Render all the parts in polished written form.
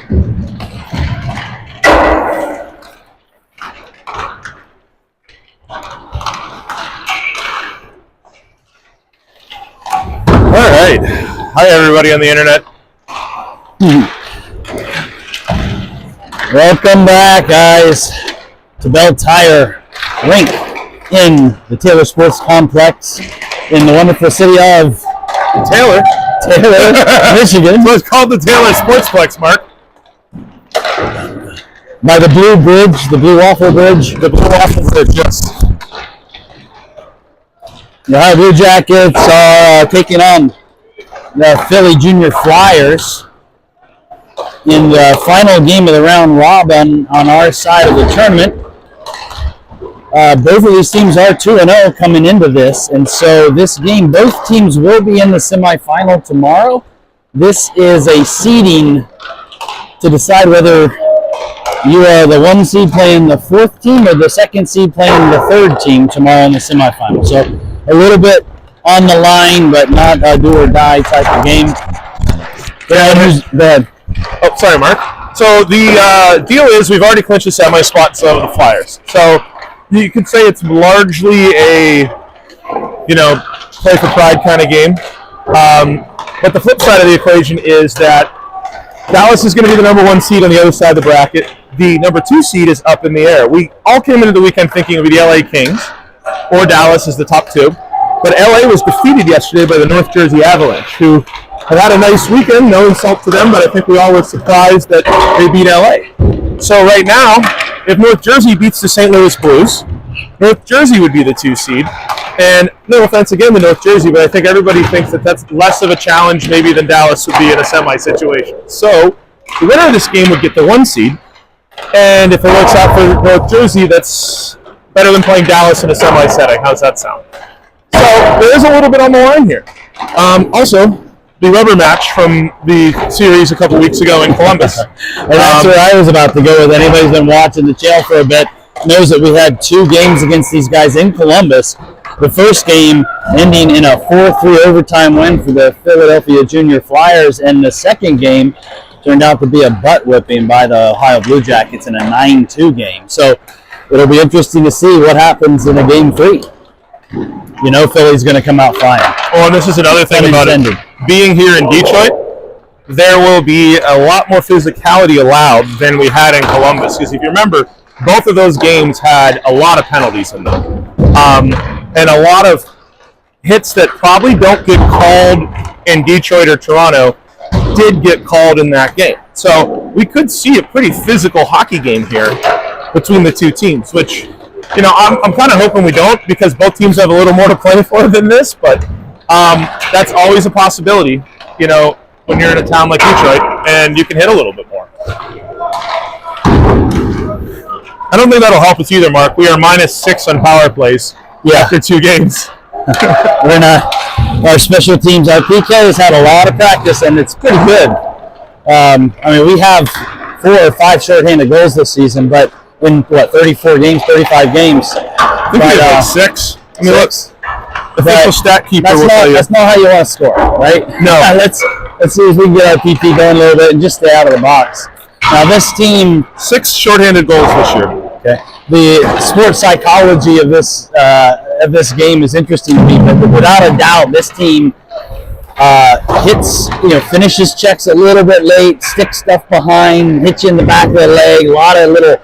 All right. Hi, everybody on the internet. Welcome back, guys, to Bell Tire Rink in the Taylor Sports Complex in the wonderful city of Taylor, Michigan. So it's called the Taylor Sportsplex, Mark. By the Blue Bridge, the Blue Waffle Bridge. The Blue Waffle Bridge, yes. The Ohio Blue Jackets are taking on the Philly Junior Flyers in the final game of the round robin on our side of the tournament. Both of these teams are 2-0 coming into this, and so this game, both teams will be in the semifinal tomorrow. This is a seeding to decide whether you are the 1 seed playing the 4th team or the 2nd seed playing the 3rd team tomorrow in the semifinal. So a little bit on the line, but not a do or die type of game. Oh, sorry, Mark. So the deal is we've already clinched the semi spot, so the Flyers. So you could say it's largely a, play for pride kind of game. But the flip side of the equation is that Dallas is going to be the number 1 seed on the other side of the bracket. The number 2 seed is up in the air. We all came into the weekend thinking it would be the LA Kings or Dallas as the top 2. But LA was defeated yesterday by the North Jersey Avalanche, who have had a nice weekend. No insult to them, but I think we all were surprised that they beat LA. So right now, if North Jersey beats the St. Louis Blues, North Jersey would be the 2 seed. And no offense again to North Jersey, but I think everybody thinks that that's less of a challenge maybe than Dallas would be in a semi situation. So the winner of this game would get the 1 seed. And if it works out for North Jersey, that's better than playing Dallas in a semi setting. How's that sound? So there is a little bit on the line here. Also, the rubber match from the series a couple weeks ago in Columbus. And that's where I was about to go with. Anybody who's been watching the channel for a bit knows that we had 2 games against these guys in Columbus. The first game ending in a 4-3 overtime win for the Philadelphia Junior Flyers, and the second game turned out to be a butt whipping by the Ohio Blue Jackets in a 9-2 game. So it'll be interesting to see what happens in a game 3. Philly's going to come out flying. Oh, and this is another thing about it. Being here in Detroit, there will be a lot more physicality allowed than we had in Columbus. Because if you remember, both of those games had a lot of penalties in them. And a lot of hits that probably don't get called in Detroit or Toronto did get called in that game. So we could see a pretty physical hockey game here between the 2 teams, which, I'm kind of hoping we don't, because both teams have a little more to play for than this, but that's always a possibility, when you're in a town like Detroit and you can hit a little bit more. I don't think that'll help us either, Mark. We are -6 on power plays after 2 games. We're not. Our special teams, our PK has had a lot of practice, and it's pretty good. We have 4 or 5 shorthanded goals this season, but in 35 games. I think we had like 6. Look, the official stat keeper will tell you. That's not how you want to score, right? No. Let's see if we can get our PP going a little bit and just stay out of the box. Now this team, 6 shorthanded goals this year. Okay. The sports psychology of this game is interesting to me, but without a doubt, this team finishes checks a little bit late, sticks stuff behind, hits you in the back of the leg, a lot of little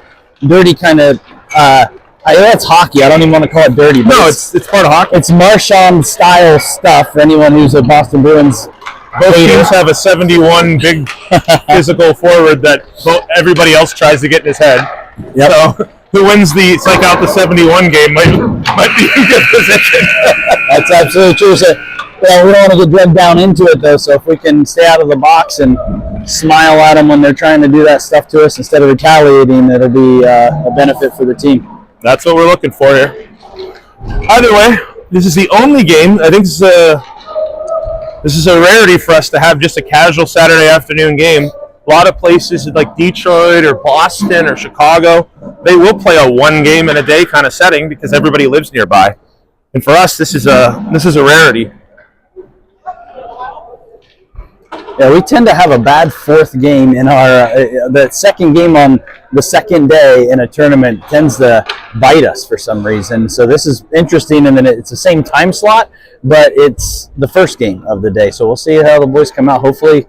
dirty kind of. I know it's hockey. I don't even want to call it dirty. But no, it's part of hockey. It's Marchand style stuff for anyone who's a Boston Bruins. Both teams have a 71 big physical forward that everybody else tries to get in his head. Yep. So who wins the psych out the 71 game might be in good position. That's absolutely true. So, we don't want to get dragged down into it, though. So if we can stay out of the box and smile at them when they're trying to do that stuff to us instead of retaliating, it'll be a benefit for the team. That's what we're looking for here. Either way, this is the only game. I think this is a rarity for us to have just a casual Saturday afternoon game. A lot of places like Detroit or Boston or Chicago, they will play a 1 game in a day kind of setting because everybody lives nearby. And for us, this is a rarity. Yeah, we tend to have a bad fourth game in our the second game on the second day in a tournament tends to bite us for some reason. So this is interesting, and then it's the same time slot, but it's the first game of the day. So we'll see how the boys come out. Hopefully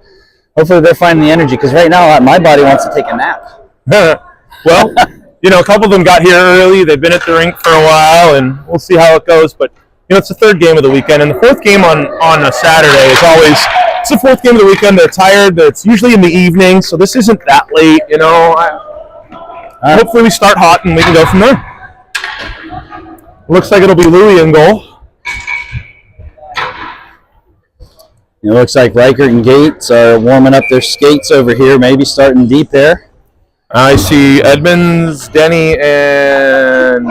they're finding the energy, because right now my body wants to take a nap. Well, a couple of them got here early. They've been at the rink for a while, and we'll see how it goes. But it's the third game of the weekend, and the fourth game on a Saturday is always. It's the fourth game of the weekend. They're tired. It's usually in the evening, so this isn't that late. Hopefully we start hot and we can go from there. Looks like it'll be Louis in goal. It looks like Reichert and Gates are warming up their skates over here, maybe starting deep there. I see Edmonds, Denny, and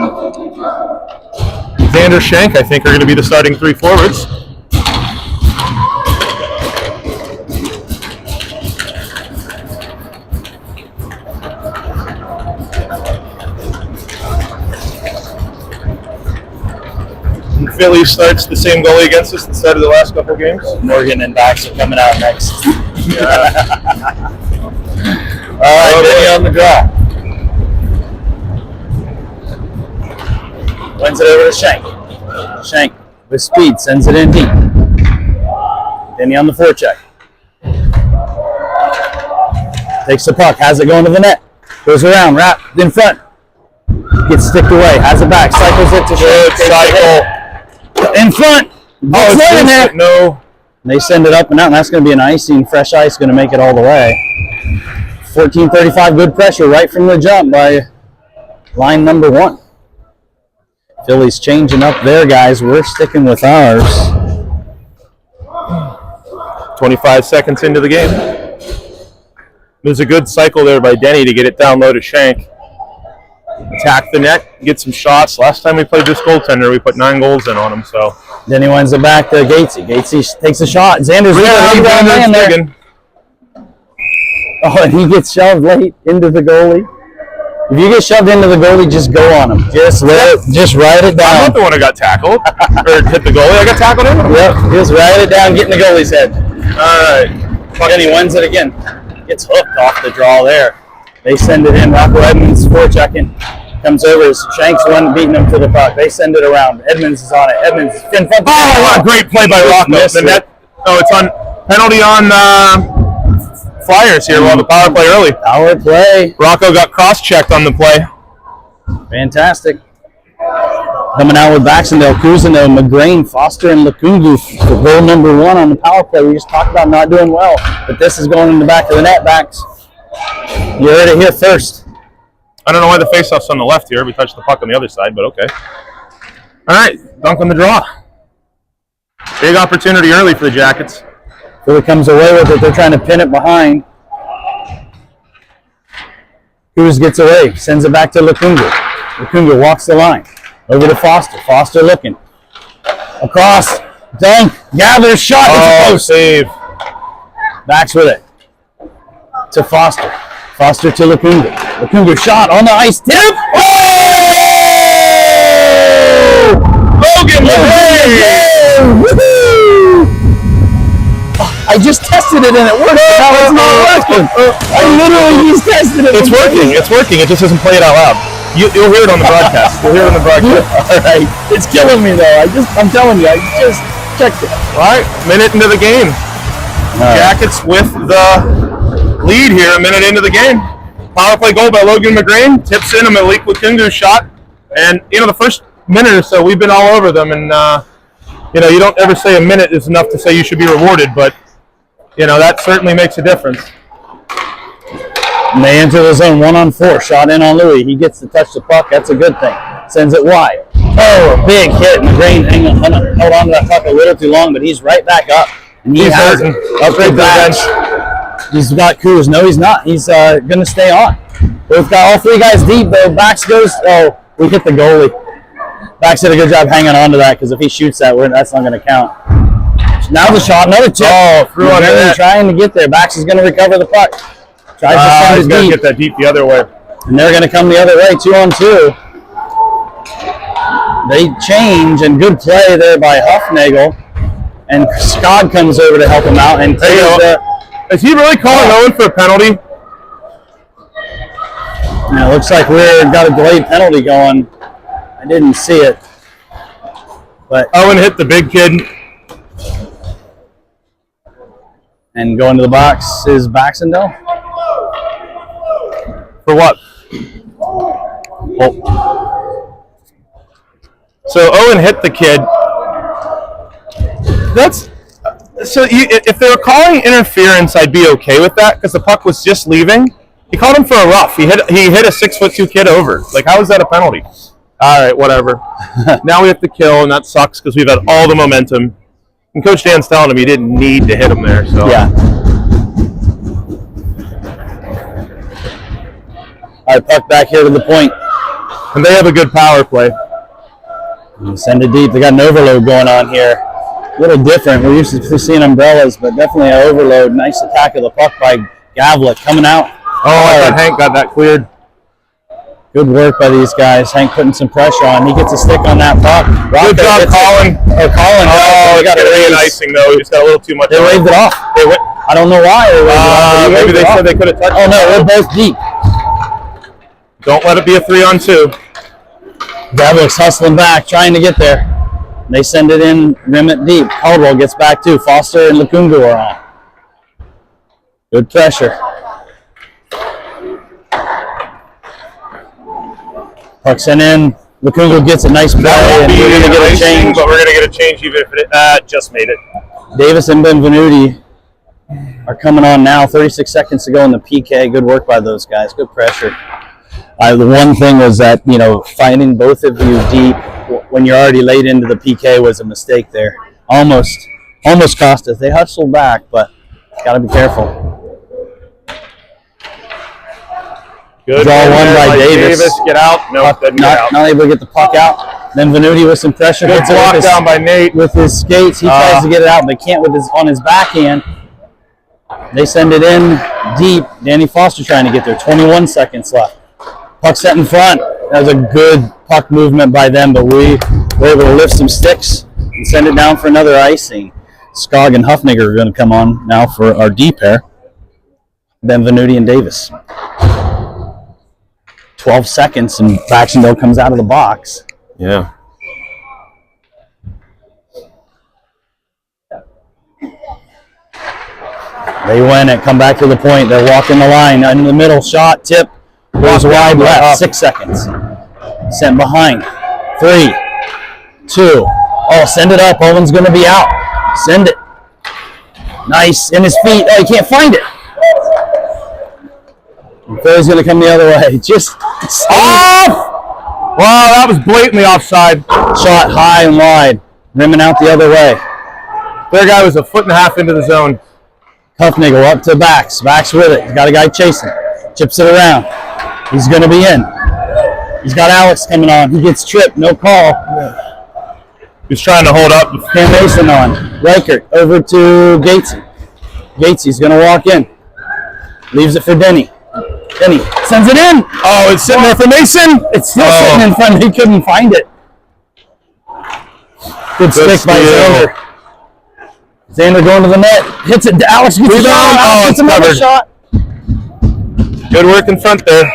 Xander Shank, I think, are going to be the starting three forwards. Philly starts the same goalie against us instead of the last couple games. Morgan and Bax are coming out next. All right, Denny on the draw. Wins it over to Shank. Shank with speed sends it in deep. Denny on the forecheck. Takes the puck, has it going to the net. Goes around, wrapped in front. Gets sticked away, has it back, cycles it to Shank. Cycle. In front. Oh, it's in there. No. They send it up and out, and that's going to be an icing. Fresh ice going to make it all the way. 14:35, good pressure right from the jump by line number 1. Philly's changing up their guys. We're sticking with ours. 25 seconds into the game. There's a good cycle there by Denny to get it down low to Shank. Attack the net, get some shots. Last time we played this goaltender, we put 9 goals in on him. So then he wins it back to Gatesy. Gatesy takes a shot. Xander's there. Oh, and he gets shoved late into the goalie. If you get shoved into the goalie, just go on him. Just write it down. I'm not the one who got tackled or hit the goalie. I got tackled in. Yep, just write it down, get in the goalie's head. All right. Then he wins it again. Gets hooked off the draw there. They send it in. Rocco Edmonds forechecking. Comes over. Shank's one beating him to the puck. They send it around. Edmonds is on it. Edmonds in front. Oh, what a great play by Rocco. It's on penalty on Flyers here. We'll have a power play early. Power play. Rocco got cross-checked on the play. Fantastic. Coming out with Baxendale, Cousineau, McGrain, Foster, and Lukungu for goal number 1 on the power play. We just talked about not doing well, but this is going in the back of the net, Bax. You heard it here first. I don't know why the faceoff's on the left here. We touched the puck on the other side, but okay. All right, dunk on the draw. Big opportunity early for the Jackets. Philly comes away with it. They're trying to pin it behind. Cruz gets away, sends it back to Lukungu. Lukungu walks the line. Over to Foster. Foster looking. Across. Dunk. Gathers. Shot. It's a post. Save. Backs with it. To Foster. Foster to Lukungu. Lukungu shot on the ice. Tip. Oh! Logan McGrain! Woohoo! I just tested it and it worked. Now it's not working. I literally just tested it. It's working. It's working. It just doesn't play it out loud. You'll hear it on the broadcast. You'll hear it on the broadcast. All right. It's killing me though. I'm telling you. I just checked it. All right. Minute into the game. Jackets with the lead here. A minute into the game. Power play goal by Logan McGrain. Tips in a Malik Lukungu shot. And the first minute or so we've been all over them. And you don't ever say a minute is enough to say you should be rewarded, but that certainly makes a difference. And they enter the zone 1-on-4. Shot in on Louis. He gets to touch the puck. That's a good thing. Sends it wide. Oh, a big hit. McGrain held on to that puck a little too long, but he's right back up. And he's hurting. Up the bench. He's got Cruz. No, he's not. He's going to stay on. We've got all 3 guys deep, though. Bax goes. Oh, we hit the goalie. Bax did a good job hanging on to that, because if he shoots that, that's not going to count. Now the shot. Another tip. Oh, through on it. Trying to get there. Bax is going to recover the puck. He's got to get that deep the other way. And they're going to come the other way, 2-on-2. They change, and good play there by Huffnagel. And Scott comes over to help him out and Is he really calling Owen for a penalty? Now, it looks like we've got a delayed penalty going. I didn't see it. But Owen hit the big kid. and going to the box is Baxendale. For what? Oh. So Owen hit the kid. That's so. If they were calling interference, I'd be okay with that because the puck was just leaving. He called him for a rough. He hit a 6'2" kid over. Like, how is that a penalty? All right, whatever. Now we have to kill, and that sucks because we've had all the momentum. And Coach Dan's telling him he didn't need to hit him there. So Yeah. All right, puck back here to the point. and they have a good power play. Send it deep. They got an overload going on here. A little different. We're used to seeing umbrellas, but definitely an overload. Nice attack of the puck by Gavlik coming out. Oh, I thought Hank got that cleared. Good work by these guys. Hank putting some pressure on. He gets a stick on that puck. Good job, Colin. Colin. Oh, they got it it icing though. He just got a little too much. They waved it off. They went. I don't know why. They waved it off. Maybe they said they could have touched. Oh no, we're both deep. Don't let it be a 3-on-2. Gavlik's hustling back, trying to get there. They send it in, rim it deep. Caldwell gets back too. Foster and Lukungu are on. Good pressure. Puck sent in. Lukungu gets a nice play, and we're going to get a change. But we're going to get a change even if it just made it. Davis and Benvenuti are coming on now. 36 seconds to go in the PK. Good work by those guys. Good pressure. The one thing was that, finding both of you deep when you're already late into the PK was a mistake there. Almost cost us. They hustled back, but got to be careful. Good Draw one by Davis. Get out. No, doesn't get out. Not able to get the puck out. Then Venuti with some pressure. Good block down by Nate. With his skates, he tries to get it out, but can't on his backhand. They send it in deep. Danny Foster trying to get there. 21 seconds left. Puck set in front. That was a good puck movement by them, but we were able to lift some sticks and send it down for another icing. Skog and Huffniger are going to come on now for our D pair. Benvenuti and Davis. 12 seconds, and Baxendale comes out of the box. Yeah. They win it, come back to the point. They're walking the line. In the middle, shot, tip. Goes wide left, 6 seconds. Sent behind. 3, 2. Oh, send it up. Owen's going to be out. Send it. Nice. In his feet. Oh, he can't find it. Philly's going to come the other way. Just off! Wow, that was blatantly offside. Shot high and wide. Rimming out the other way. Their guy was a 1.5 feet into the zone. Huffnagel up to Bax. Bax with it. He's got a guy chasing. Chips it around. He's going to be in. He's got Alex coming on. He gets tripped. No call. He's trying to hold up. Cam Mason on. Reichert over to Gatesy. Gatesy going to walk in. Leaves it for Denny. Denny sends it in. Oh, it's sitting there for Mason. It's still sitting in front. He couldn't find it. Good stick by Xander. Xander going to the net. Hits it. Alex gets it down. Oh, Gets another covered. shot. Good work in front there.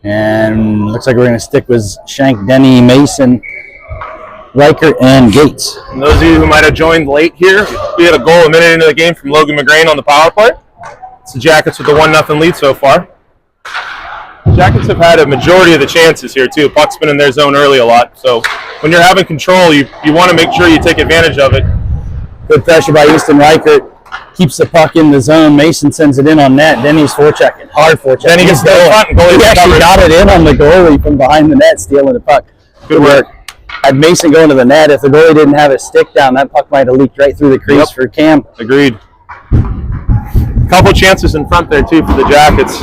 And looks like we're going to stick with Shank, Denny, Mason, Reichert, and Gates. And those of you who might have joined late here, we had a goal a minute into the game from Logan McGrain on the power play. It's the Jackets with the 1-0 lead so far. Jackets have had a majority of the chances here too. Puck's been in their zone early a lot. So when you're having control, you want to make sure you take advantage of it. Good pressure by Easton Reichert. Keeps the puck in the zone. Mason sends it in on net. Denny's forechecking. Hard forechecking. Then he gets to the front and goalie He actually got it in on the goalie from behind the net, stealing the puck. Good work. Had Mason going to the net. If the goalie didn't have his stick down, that puck might have leaked right through the crease for Cam. Agreed. Couple chances in front there too for the Jackets.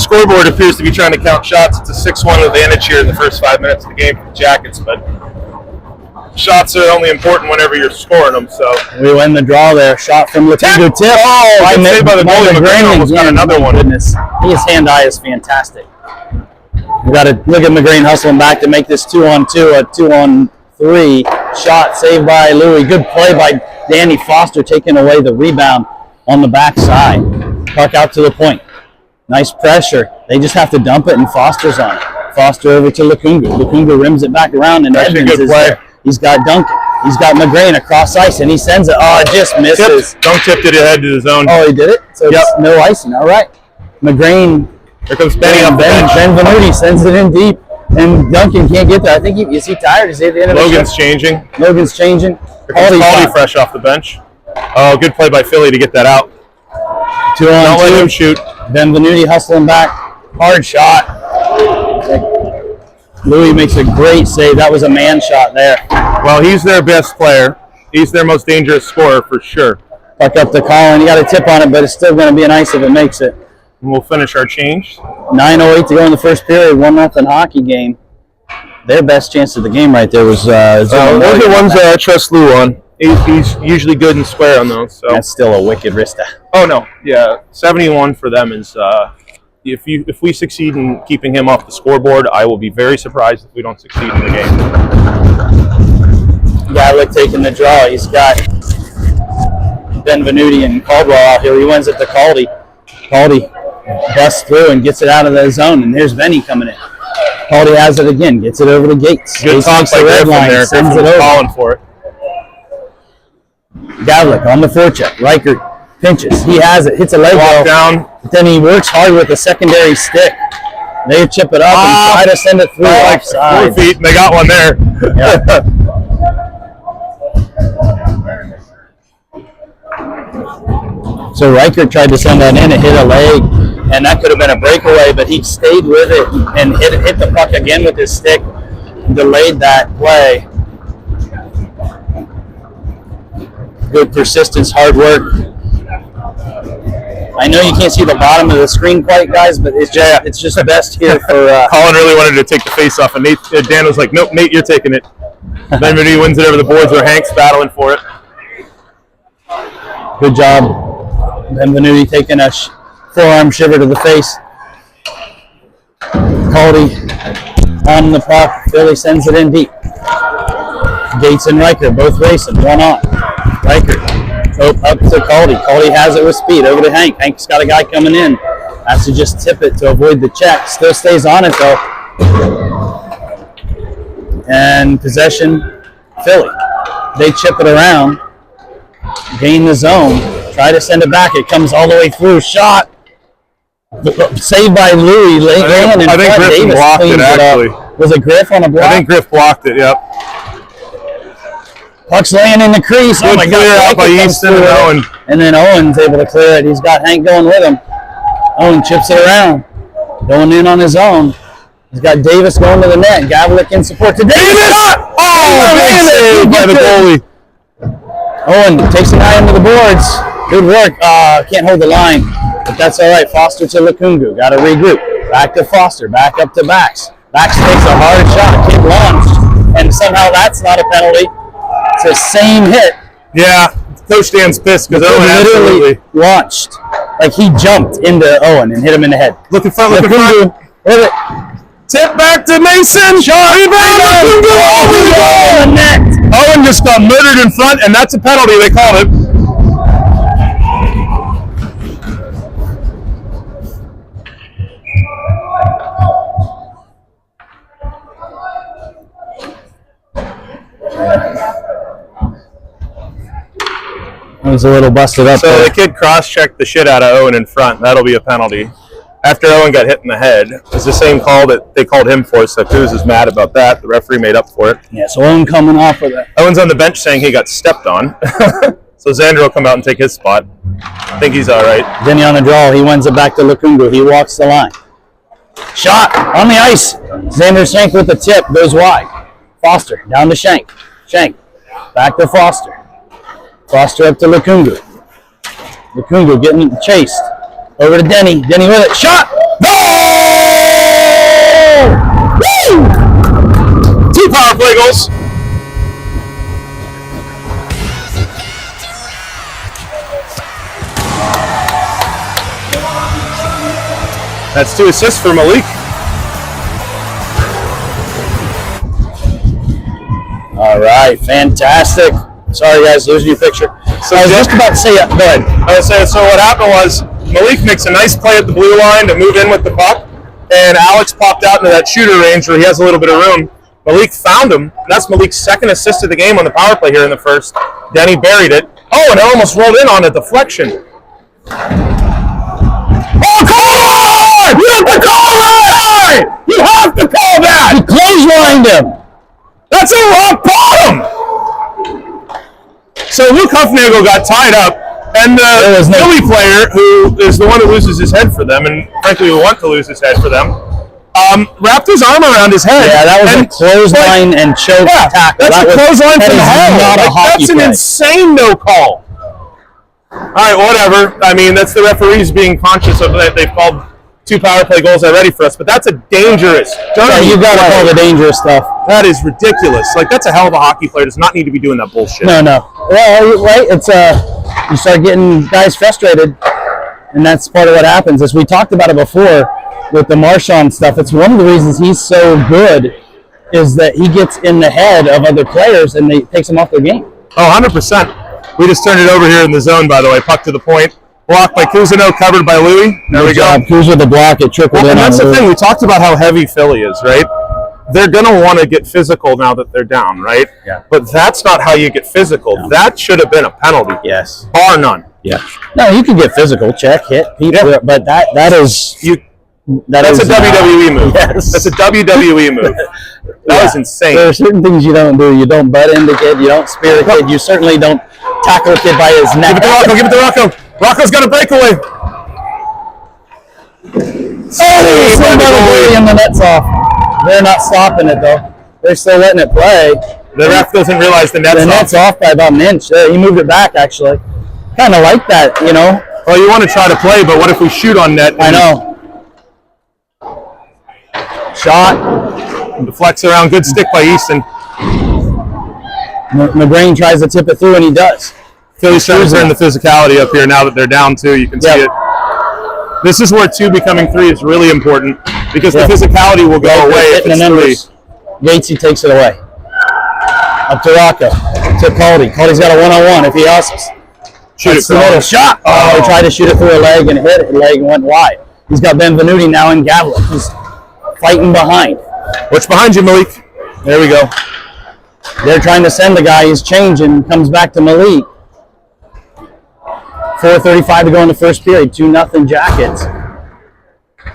Scoreboard appears to be trying to count shots. It's a 6-1 advantage here in the first 5 minutes of the game for the Jackets, but shots are only important whenever you're scoring them. So we win the draw there. Shot from Lukungu. Tip. Oh, saved by the goalie. McGrain almost got another one. Goodness, his hand-eye is fantastic. We got to look at McGrane hustling back to make this 2-on-2, a 2-on-3 shot saved by Louis. Good play by Danny Foster, taking away the rebound on the backside. Puck out to the point. Nice pressure. They just have to dump it, and Foster's on it. Foster over to Lukungu. Lukungu rims it back around, and Actually, Edmonds good is play. there. He's got Duncan. He's got McGrane across ice, and he sends it. Oh, it just misses. Dunk tipped it ahead to the zone. Oh, he did it? So Yep. it's no icing. All right. McGrane. Here comes Benny off the bench. Ben Venuti sends it in deep, and Duncan can't get there. I think is he tired? Is he at the end of the Logan's shift? changing. Logan's changing. Here comes Caldy Caldy fresh off the bench. Oh, good play by Philly to get that out. 2-on-2. Don't let him shoot. Ben Venuti hustling back. Hard shot. Louis makes a great save. That was a man shot there. Well, he's their best player. He's their most dangerous scorer for sure. Puck up to Colin. He got a tip on it, but it's still going to be nice if it makes it. And we'll finish our change. 9:08 to go in the first period. 1-0 hockey game. Their best chance of the game right there was Those are the ones that I trust Lou on. He's usually good and square on those. So. That's still a wicked wrista. Oh no, yeah, 71 for them is. If we succeed in keeping him off the scoreboard, I will be very surprised if we don't succeed in the game. Gavlik taking the draw. He's got Ben Venuti and Caldwell out here. He wins it to Caldy. Caldy busts through and gets it out of the zone, and there's Benny coming in. Caldy has it again, gets it over the Gates. Good Gates talk makes by the red Griffin line, there. sends Griffin it was over. calling for it. Gavlik on the forecheck. Reichert pinches. He has it, hits a leg Walk roll. down. But then he works hard with the secondary stick. They chip it up and try to send it through Like 4 offside. feet, and they got one there. Yeah. So Reichert tried to send that in, it hit a leg, and that could have been a breakaway, but he stayed with it and hit the puck again with his stick, delayed that play. Good persistence, hard work. I know you can't see the bottom of the screen quite, guys, but it's just best here for. Colin really wanted to take the face off, and Dan was like, "Nope, Nate, you're taking it." Then when he wins it over the boards, where Hank's battling for it. Good job. Benvenuti taking a forearm shiver to the face. Caldy on the puck. Philly sends it in deep. Gates and Reichert both racing, one on. Reichert up to Caldy. Caldy has it with speed over to Hank. Hank's got a guy coming in. Has to just tip it to avoid the check. Still stays on it though. And possession, Philly. They chip it around. Gain the zone. Try to send it back. It comes all the way through. Shot. Saved by Louis. I think Griffin Davis blocked it, cleans actually. Was it Griff on a block? I think Griff blocked it, yep. Puck's laying in the crease. Good Oh my clear God. out by Reichert comes Easton through and it. Owen. And then Owen's able to clear it. He's got Hank going with him. Owen chips it around. Going in on his own. He's got Davis going to the net. Gavlik in support to Davis. Oh, big save by the goalie. Owen takes an eye into the boards. Good work. Can't hold the line, but that's all right. Foster to Lukungu. Got to regroup. Back to Foster. Back up to Bax. Bax takes a hard shot. Kid launched, and somehow that's not a penalty. It's the same hit. Yeah, Coach Dan's pissed because He Owen literally absolutely. launched. Like he jumped into Owen and hit him in the head. Look in front, look in front. Lukungu with it. Tip back to Mason. Shot. Rebound. Lukungu. Oh, the net. Owen just got murdered in front, and that's a penalty. They called it. It was a little busted up. So there. the kid cross-checked the shit out of Owen in front. That'll be a penalty. After Owen got hit in the head, it's the same call that they called him for, so Kuz is mad about that. The referee made up for it. Yeah, so Owen coming off with it. Owen's on the bench saying he got stepped on. So Xander will come out and take his spot. I think he's all right. Denny on the draw. He wins it back to Lukungu. He walks the line. Shot on the ice. Xander Shank with the tip. Goes wide. Foster down to Shank. Shank back to Foster. Foster up to Lukungu. Lukungu getting chased. Over to Denny. Denny with it. Shot! Goal! Woo! 2 power play goals. That's 2 assists for Malik. All right, fantastic. Sorry, guys, losing your picture. So I was just about to say, go ahead. I was saying, so what happened was Malik makes a nice play at the blue line to move in with the puck, and Alex popped out into that shooter range where he has a little bit of room. Malik found him. That's Malik's second assist of the game on the power play here in the first. Denny buried it. Oh, and it almost rolled in on a deflection. Oh, call it! You have to call it! You have to call that! He clotheslined him. That's a rock bottom! So Luke Huffnagel got tied up, and the Philly player, who is the one who loses his head for them, and frankly will want to lose his head for them, wrapped his arm around his head. Yeah, that was a clothesline and choke tackle. That's a clothesline from hell. Not a hockey that's an play. insane no call. All right, whatever. I mean, that's the referees being conscious of that. They've called 2 power play goals already for us, but that's a dangerous. Yeah, you got to call the dangerous stuff. That is ridiculous. Like, that's a hell of a hockey player. Does not need to be doing that bullshit. No. Well, right. It's you start getting guys frustrated, and that's part of what happens. As we talked about it before with the Marchand stuff, it's one of the reasons he's so good is that he gets in the head of other players and they takes them off their game. Oh, 100%. We just turned it over here in the zone, by the way. Puck to the point. Blocked by Cousineau, covered by Louis. There we go. Kuz with the block, it trickled in. And that's the thing. We talked about how heavy Philly is, right? They're going to want to get physical now that they're down, right? Yeah. But that's not how you get physical. No. That should have been a penalty. Yes. Bar none. Yeah. No, you can get physical, check, hit, people, but that is... That's a WWE move. Yes. That's a WWE move. That was insane. There are certain things you don't do. You don't butt into the kid. You don't spear the kid. You certainly don't tackle a kid by his neck. Give it to Rocco. Give it to Rocco. Rocco's got a breakaway. Oh, and the net's off. They're not stopping it, though. They're still letting it play. The ref doesn't realize the net's off by about an inch. He moved it back, actually. Kind of like that, you know. Well, you want to try to play, but what if we shoot on net? I know. Shot. And deflects around. Good stick by Easton. McGrain tries to tip it through, and he does. Philly's trying to turn the physicality up here now that they're down 2. You can see it. This is where 2 becoming 3 is really important because the physicality will go away if it's 3. Gatesy takes it away. Up to Rocco. To Caldy. Caldy's got a one-on-one if he hustles. Shoot it. The little shot. Oh, he tried to shoot it through a leg and hit it. The leg went wide. He's got Benvenuti now in Gavlik. He's fighting behind. What's behind you, Malik? There we go. They're trying to send the guy. He's changing. Comes back to Malik. 4:35 to go in the first period. 2-0 Jackets.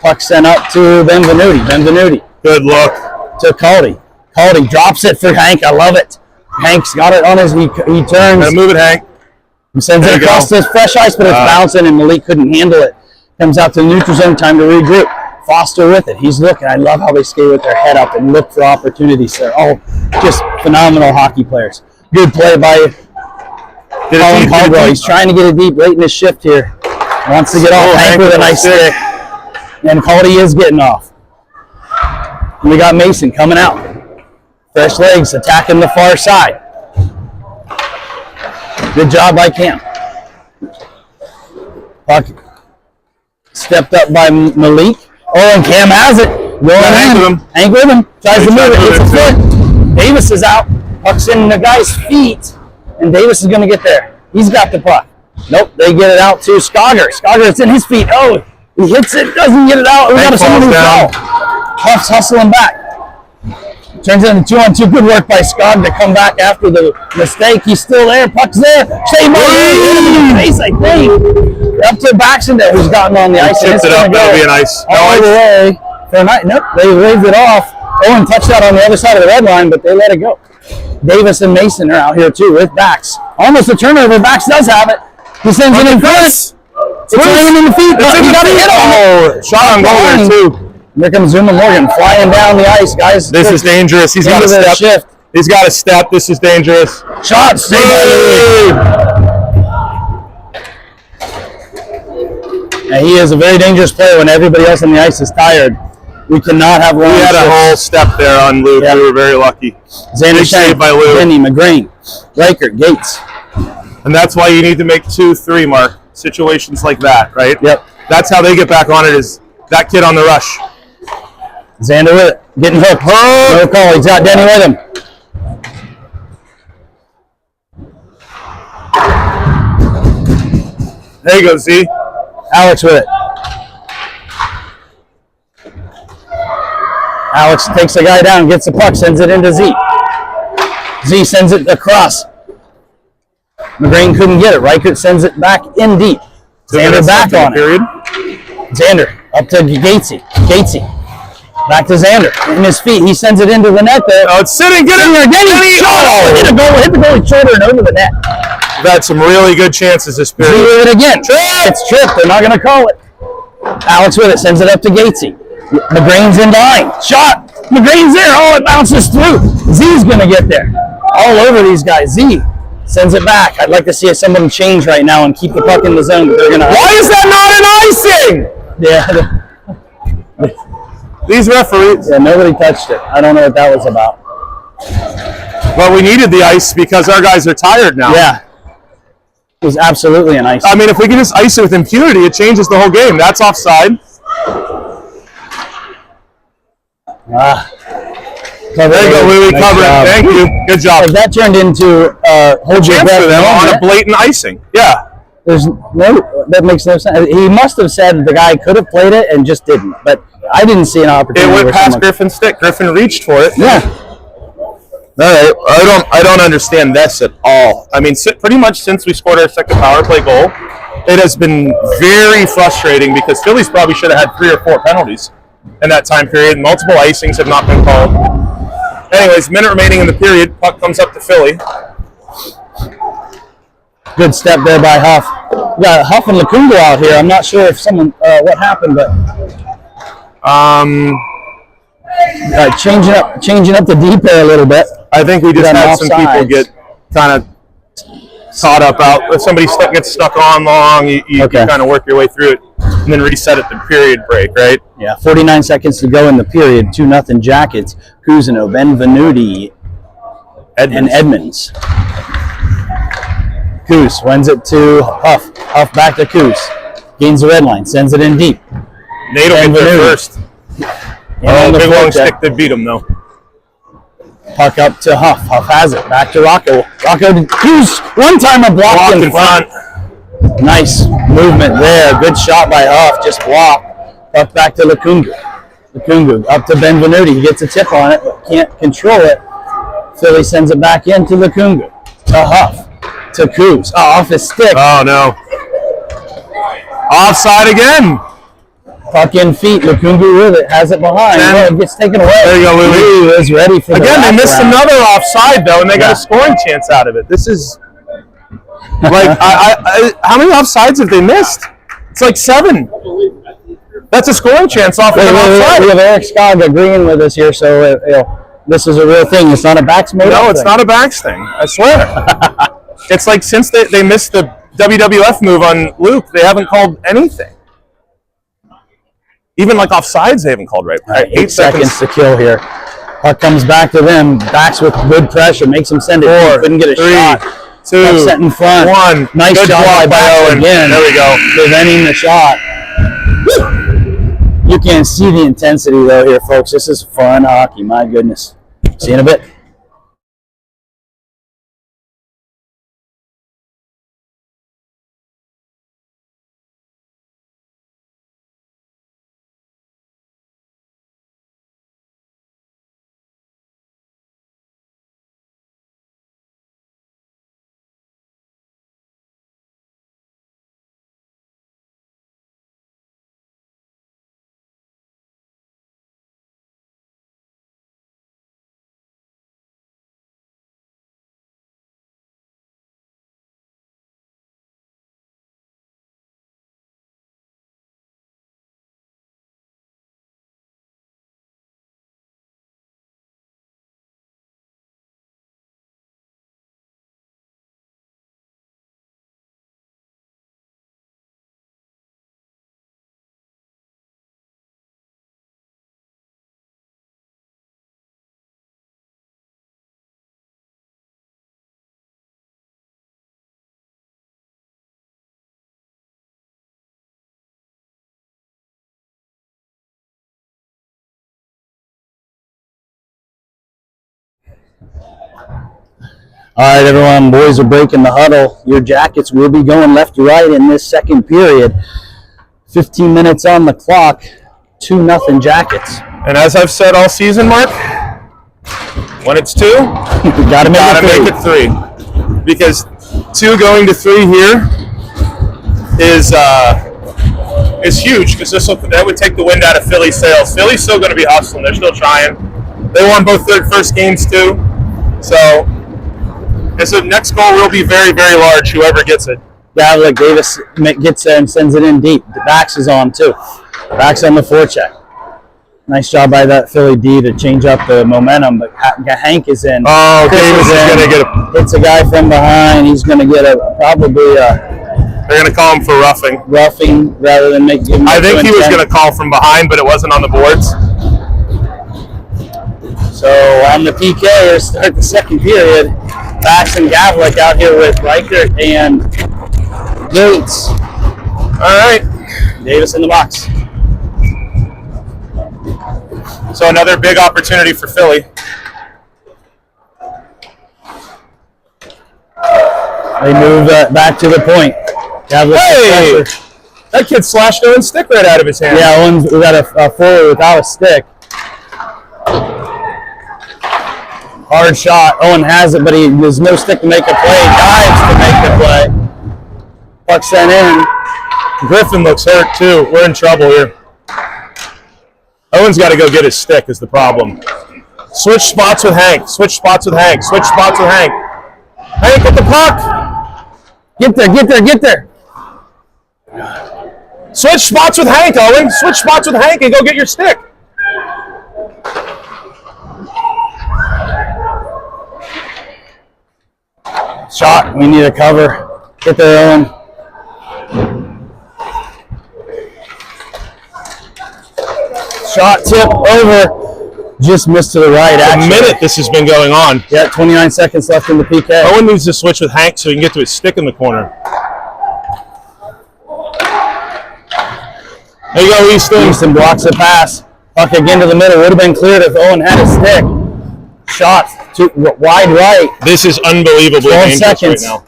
Puck sent up to Benvenuti. Benvenuti. Good look. To Caldy. Caldy drops it for Hank. I love it. Hank's got it on his. He turns. Gotta move it, Hank. He sends it across to fresh ice, but it's bouncing, and Malik couldn't handle it. Comes out to the neutral zone. Time to regroup. Foster with it. He's looking. I love how they skate with their head up and look for opportunities there. Oh, just phenomenal hockey players. Good play by Colin Caldwell. He's trying to get it deep late in his shift here. Wants to get off Hank with a nice stick. And Caldy is getting off. And we got Mason coming out. Fresh legs attacking the far side. Good job by Cam. Puck stepped up by Malik. Oh, and Cam has it. Hank with him. Hank with him. Tries to move it. It's a foot. Davis is out. Puck's in the guy's feet. And Davis is going to get there. He's got the puck. Nope, they get it out to Skogger. Skogger, it's in his feet. Oh, he hits it, doesn't get it out. We got someone who's foul. Puff's hustling back. Turns it into 2-on-2. Good work by Skog to come back after the mistake. He's still there. Puck's there. Save face, I think. Up to Baxendale, who's gotten on the ice. Tipped it up. That'll be an ice. All the way for a night. Nope, they waved it off. Owen touched that on the other side of the red line, but they let it go. Davis and Mason are out here too with Bax. Almost a turnover. Bax does have it. He sends it in front. It's landing in the feet. He got to hit him. Oh, shot on goal there too. Here comes Zuma Morgan flying down the ice, guys. This is dangerous. He's got a step. Shift. He's got a step. This is dangerous. Shot. And he is a very dangerous player when everybody else on the ice is tired. We cannot have one. We had a whole step there on Luke. Yeah. We were very lucky. Xander saved by Luke. Denny, McGrain, Riker, Gates. And that's why you need to make 2-3, Mark. Situations like that, right? Yep. That's how they get back on it, is that kid on the rush. Xander with it. Getting hooked. No call. He's got Denny with him. There you go, Z. Alex with it. Alex takes the guy down, gets the puck, sends it into Z. Z sends it across. McGrane couldn't get it. Reichert sends it back in deep. Xander back on it. Xander up to Gatesy. Gatesy back to Xander. In his feet, he sends it into the net there. Oh, it's sitting. Get it. Again, he shot. Hit the goalie's shoulder and over the net. We've had some really good chances this period. Z with it again. It's tripped. They're not going to call it. Alex with it. Sends it up to Gatesy. McGrane's in line. Shot. McGrane's there. Oh, it bounces through. Z's going to get there. All over these guys. Z sends it back. I'd like to see someone change right now and keep the puck in the zone. But they're going to. Why is that not an icing? Yeah. These referees. Yeah, nobody touched it. I don't know what that was about. Well, we needed the ice because our guys are tired now. Yeah. It was absolutely an ice. I mean, if we can just ice it with impunity, it changes the whole game. That's offside. There you go, Louie. Nice Cover job. it. Thank you. Good job. That turned into hold your Chance breath for them on a moment. blatant icing. Yeah. There's no, that makes no sense. He must have said the guy could have played it and just didn't. But I didn't see an opportunity. It went where past someone- Griffin's stick. Griffin reached for it. Yeah. All right. I don't understand this at all. I mean, pretty much since we scored our second power play goal, it has been very frustrating because Phillies probably should have had 3 or 4 penalties in that time period. Multiple icings have not been called. Anyways, minute remaining in the period. Puck comes up to Philly. Good step there by Huff. We got Huff and Lacunga out here. I'm not sure if someone what happened, but changing up the D pair a little bit. I think we just Got had some people offsides. get kind of caught up out. If somebody gets stuck on long, you Okay. kind of work your way through it and then reset at the period break, right? Yeah, 49 seconds to go in the period. 2-0 Jackets. Cousineau, Benvenuti, and Edmonds. Coos wins it to Huff. Huff back to Coos. Gains the red line. Sends it in deep. Nate will get there Benvenuti. first. And the Big long forecheck. stick that beat him, though. Puck up to Huff. Huff has it. Back to Rocco. Rocco to Coos. One-timer blocked Blocked in in front. front. Nice movement there. Good shot by Huff. Just blocked. Puck back to Lacunga. Lacunga up to Benvenuti. He gets a tip on it, but can't control it. Philly sends it back into Lacunga. To Huff. To Coos. Oh, off his stick. Oh, no. Offside again. Puck in feet. Lacunga with it. Has it behind. And- Oh, it gets taken away. There you go, Louie. Louie is ready for the Again, they missed wraparound. another offside, though, and they got Yeah. a scoring chance out of it. This is... Like, how many offsides have they missed? It's like 7. That's a scoring chance off of an We offside. have Eric Skog agreeing with us here, so this is a real thing. It's not a backs mode. No, it's not a backs thing. I swear. It's like since they missed the WWF move on Luke, they haven't called anything. Even like offsides, they haven't called right. All right, 8 seconds to kill here. Puck comes back to them. Backs with good pressure. Makes him send it. 4, Couldn't get a 3, shot. 2, Puck set in front. 1. Nice Good shot block by Backs Owen. again. There we go. Preventing the shot. You can't see the intensity though here, folks. This is fun hockey. My goodness. See you in a bit. All right, everyone. Boys are breaking the huddle. Your Jackets will be going left to right in this second period. 15 minutes on the clock. 2-0 Jackets. And as I've said all season, Mark, when it's 2, You gotta make it 3. Because 2 going to 3 here is huge, because that would take the wind out of Philly's sails. Philly's still going to be hustling. They're still trying. They won both their first games too. So the next goal will be very, very large, whoever gets it. Yeah, like Davis gets there and sends it in deep. The Bax is on too. Bax on the forecheck. Nice job by that Philly D to change up the momentum, but Hank is in. Oh, Davis is going to get a... It's a guy from behind. He's going to get probably a... They're going to call him for roughing. Roughing rather than give him... I think he was going to call from behind, but it wasn't on the boards. So on the PK, to start the second period, Bax and Gavlik out here with Reichert and Gates. All right. Davis in the box. So another big opportunity for Philly. They move back to the point. Hey! That kid slashed Owen's stick right out of his hand. Yeah, Owen's got a forward without a stick. Hard shot. Owen has it, but there's no stick to make a play. Dives to make the play. Puck sent in. Griffin looks hurt too. We're in trouble here. Owen's got to go get his stick is the problem. Switch spots with Hank. Switch spots with Hank. Switch spots with Hank. Hank with the puck. Get there. Switch spots with Hank, Owen. Switch spots with Hank and go get your stick. Shot. We need a cover. Get there, Owen. Shot tip over. Just missed to the right. A minute this has been going on. Yeah, 29 seconds left in the PK. Owen needs to switch with Hank so he can get to his stick in the corner. There you go, Easton. Easton blocks the pass. Puck again to the middle. Would have been cleared if Owen had his stick. Shot to wide right. This is unbelievably 12 dangerous seconds. right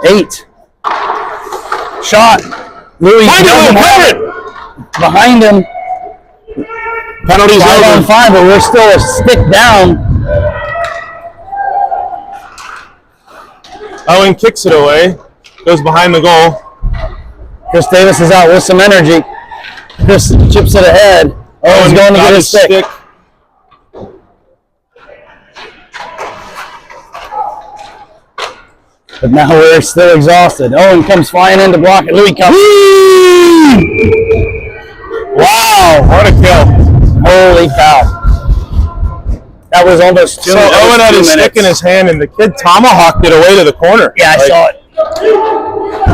now. 8. Shot. Louis behind him. Penalties 5 over. on 5, but we're still a stick down. Owen kicks it away. Goes behind the goal. Chris Davis is out with some energy. Chris chips it ahead. Owen's going to get his stick. But now we're still exhausted. Owen comes flying in to block it. Louis comes. Wow, what a kill. Holy cow. That was almost 2 minutes. So Owen had his stick in his hand and the kid tomahawked it away to the corner. Yeah, I saw it.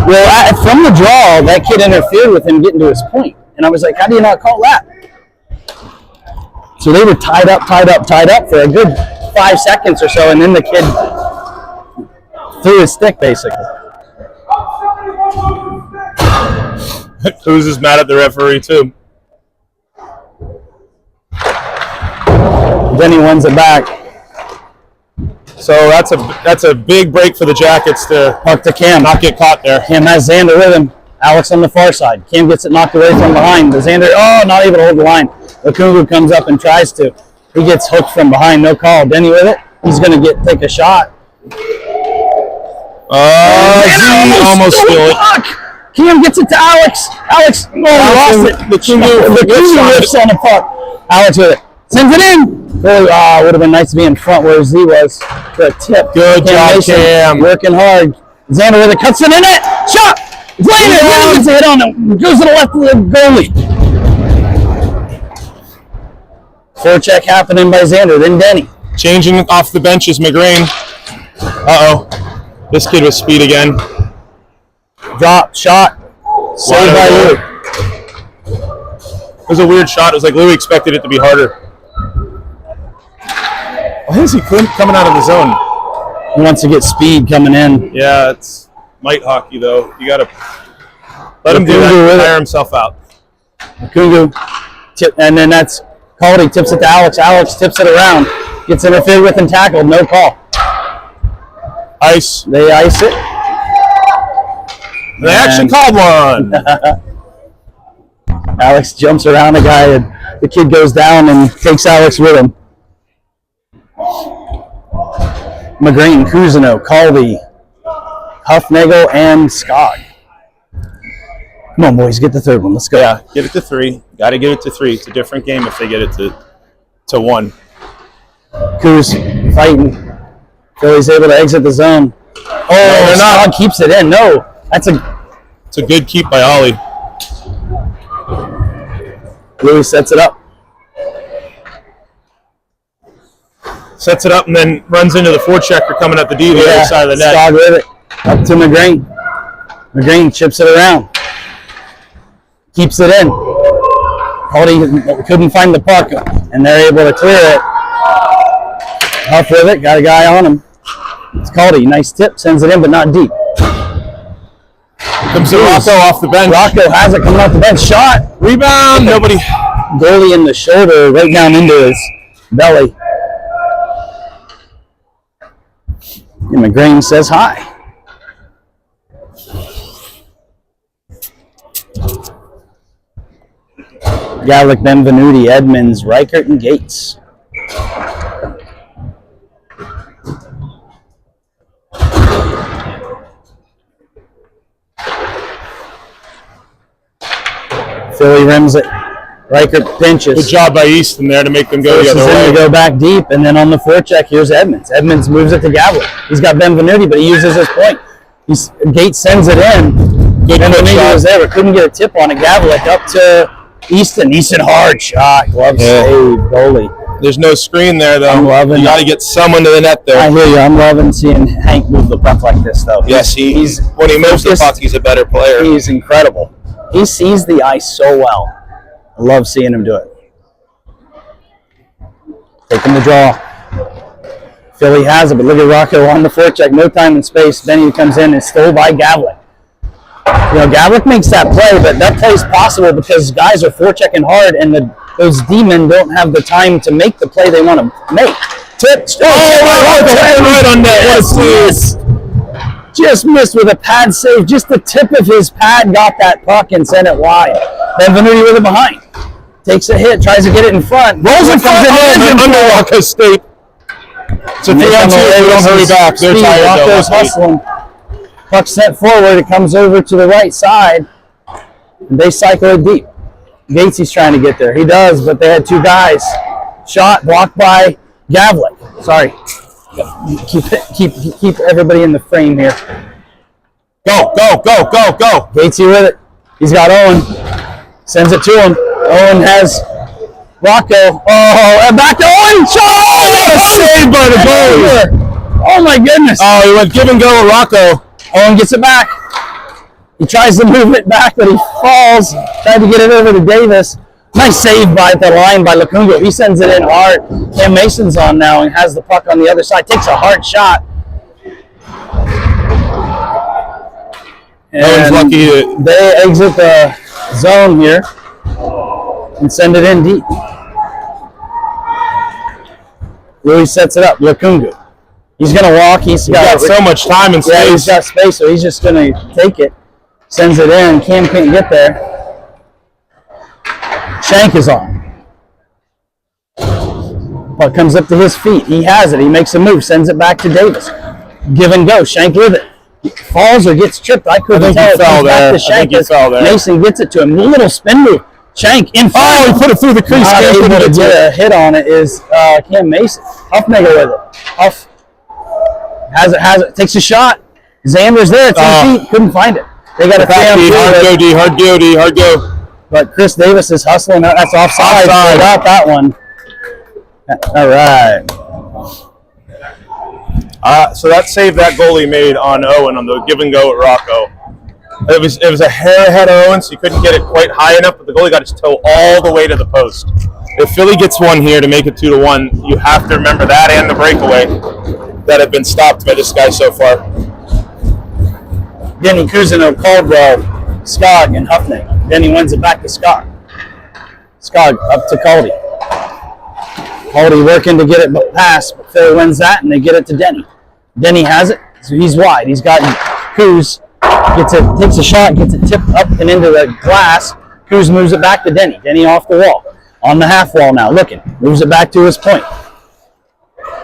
Well, from the draw, that kid interfered with him getting to his point. And I was like, how do you not call that? So they were tied up for a good 5 seconds or so, and then the kid threw his stick, basically. Cruz is mad at the referee, too. Then he wins it back. So that's a big break for the Jackets to Puck to Cam. not get caught there. Cam has Xander with him. Alex on the far side. Cam gets it knocked away from behind. Xander, not able to hold the line. Okungu comes up and tries to. He gets hooked from behind. No call. Denny with it. He's going to take a shot. Almost steal it. Cam gets it to Alex. Alex, lost it. The Kungu whiffs on the puck. Alex with it. Sends it in. Would have been nice to be in front where Z was. The tip. Good job, Cam. Working hard. Xander with it. Cuts it in it. Shot. Playing it. Really gets a hit on it. Goes to the left of the goalie. Forecheck happening by Xander. Then Denny. Changing off the bench is McGrain. Uh-oh. This kid with speed again. Drop. Shot. Saved by Louis. It was a weird shot. It was like Louis expected it to be harder. Why is he coming out of the zone? He wants to get speed coming in. Yeah, it's might hockey, though. You got to let him do that, tire himself out. Kungu, and then that's Caldy tips it to Alex. Alex tips it around. Gets interfered with and tackled. No call. Ice. They ice it. They actually called one. Alex jumps around a guy, and the kid goes down and takes Alex with him. McGreen, Cousineau, Colby, Huffnagel, and Skog. Come on, boys, get the third one. Let's go. Yeah, get it to 3. Got to get it to 3. It's a different game if they get it to 1. Coos fighting. Philly's able to exit the zone. Oh, they're not. Skog keeps it in. No, It's a good keep by Ollie. Louis sets it up. Sets it up and then runs into the forechecker coming up the D the other side of the net. Skog with it. Up to McGreen. McGreen chips it around. Keeps it in. Cody couldn't find the puck, and they're able to clear it. Huff with it. Got a guy on him. It's Cody. Nice tip. Sends it in, but not deep. Comes Rocco off the bench. Rocco has it coming off the bench. Shot. Rebound. Nobody. Goalie in the shoulder, right down into his belly. And McGreen says hi. Gavlik, Benvenuti, Edmonds, Reichert, and Gates. Philly rims it. Reichert pinches. Good job by Easton there to make them go the Forces other him way. to go back deep, and then on the forecheck, here's Edmonds. Edmonds moves it to Gavlik. He's got Benvenuti, but he uses his point. Gates sends it in. Good Benvenuti shot. was there, but couldn't get a tip on it. Gavlik up to Easton. Easton hard shot. Glove Yeah. save. Goalie. There's no screen there, though. I'm loving You got to it. get someone to the net there. I hear you. I'm loving seeing Hank move the puck like this, though. Yes, when he moves the focused. puck, he's a better player. He's incredible. He sees the ice so well. I love seeing him do it. Taking the draw. Philly has it, but look at Rocco on the forecheck. No time and space. Benny comes in and stole by Gavlik. You know, Gavlik makes that play, but that play is possible because guys are forechecking hard, and those D-men don't have the time to make the play they want to make. Tip. Right on net. What a save. Just missed with a pad save. Just the tip of his pad got that puck and sent it wide. Benvenuti with it behind. Takes a hit, tries to get it in front. Rolls in front under Rocco's skate. It's a 3-on-2. They don't hurry back. They're tired, though. Rocco's hustling. Puck sent forward. It comes over to the right side. And they cycle it deep. Gatesy's trying to get there. He does, but they had two guys. Shot blocked by Gavlik. Sorry. Keep everybody in the frame here. Go. Gatesy with it. He's got Owen. Sends it to him. Owen has Rocco. Oh, and back to Owen. Shot! Saved by the goalie. Oh my goodness. Oh, he went give and go with Rocco. Owen gets it back. He tries to move it back, but he falls. Tried to get it over to Davis. Nice save by the line by Lacungo. He sends it in hard. Cam Mason's on now and has the puck on the other side. Takes a hard shot. Owen's And lucky to they exit the zone here and send it in deep. Louis sets it up. Lacungo. He's going to walk. He's got so much time and Yeah, he's space. got space, so he's just going to take it. Sends it in. Cam can't get there. Shank is on. Puck comes up to his feet. He has it. He makes a move. Sends it back to Davis. Give and go. Shank with it. Falls or gets tripped. I couldn't I think tell. he fell It comes back there. to I Shank think he as fell there. Mason gets it to him. A little spin move. Shank in front. Oh, he put it through the crease. Not Cam able couldn't to get to get it. a hit on it is Cam Mason. Huffnagel with it. Huff has it. Takes a shot. Xander's there. It's on feet. Couldn't find it. They got a Back D, hard go. But Chris Davis is hustling. That's offside. Offside. They got that one. All right. So that save that goalie made on Owen on the give and go at Rocco. It was a hair ahead of Owen, so he couldn't get it quite high enough, but the goalie got his toe all the way to the post. If Philly gets one here to make it 2-1, you have to remember that and the breakaway that have been stopped by this guy so far. Denny Cousineau, Caldwell, Skog, and Huffnagel. Denny wins it back to Skog. Skog up to Caldy. Haldy working to get it past, but Philly wins that, and they get it to Denny. Denny has it, so he's wide. He's got Kuz, takes a shot, gets it tipped up and into the glass. Kuz moves it back to Denny. Denny off the wall. On the half wall now, looking. Moves it back to his point.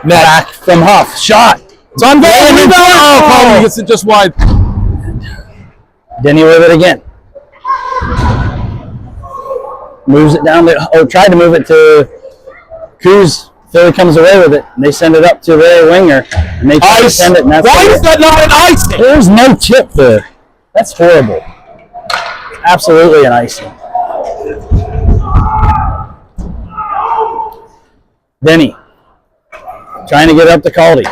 Back from Huff. Shot. It's on goal. Oh, Palmer gets it just wide. Denny with it again. Moves it down tried to move it to Kuz. Philly comes away with it, and they send it up to their winger, and they try to send it. And that's Why is that not an icing? There's no tip there. That's horrible. Absolutely an icing. Denny trying to get up to Caldy.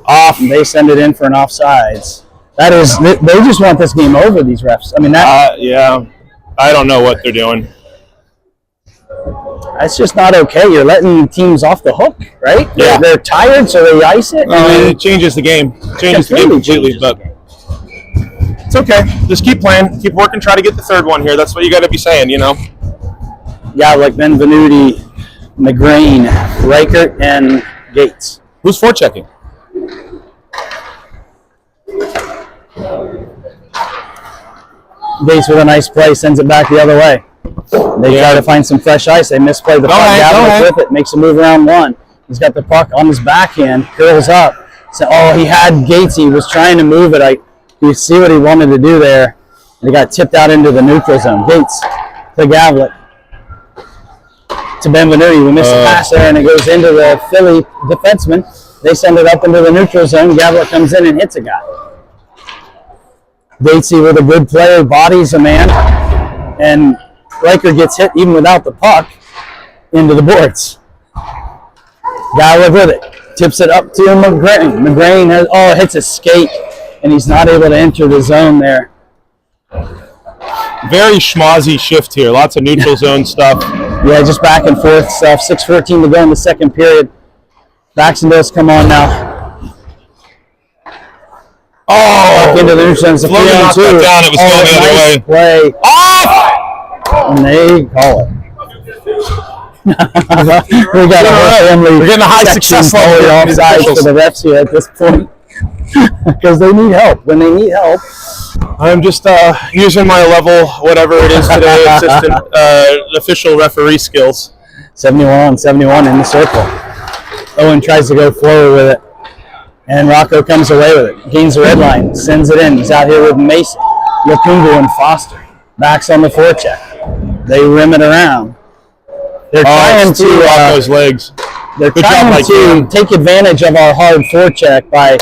Off, and they send it in for an offsides. That is, they just want this game over, these refs. I mean, yeah. I don't know what they're doing. That's just not okay. You're letting teams off the hook, right? Yeah. They're tired, so they ice it. It changes the game. Changes the game completely, but it's okay. Just keep playing. Keep working. Try to get the third one here. That's what you got to be saying, you know? Yeah, like Benvenuti, McGrain, Reichert, and Gates. Who's forechecking? Gates with a nice play, sends it back the other way. They try to find some fresh ice. They misplay the puck. Gavlik with it, makes a move around one. He's got the puck on his backhand, curls up. So, he had Gates. He was trying to move it. You see what he wanted to do there. He got tipped out into the neutral zone. Gates to Gavlik. To Benvenuti. We missed a pass there, and it goes into the Philly defenseman. They send it up into the neutral zone. Gavlik comes in and hits a guy. Gatesy with a good play, bodies a man, and Riker gets hit even without the puck into the boards. Gavlik with it, tips it up to McGrain. McGrain hits a skate, and he's not able to enter the zone there. Very schmozzy shift here. Lots of neutral zone stuff. Yeah, just back and forth stuff. 6:14 to go in the second period. Baxendale's come on now. Into the neutral zone. It's a 3-on-2. Down. It was going the other way. Play. Off! And they call it. We're getting a high success level offside for the refs here at this point because they need help. When they need help, I'm just using my level, whatever it is today, assistant official referee skills. 71 in the circle. Owen tries to go forward with it, and Rocco comes away with it. Gains the red line, sends it in. He's out here with Mason, Lukungu, and Foster. Backs on the forecheck. They rim it around. They're trying to Rocco's legs. They're trying to take advantage of our hard forecheck by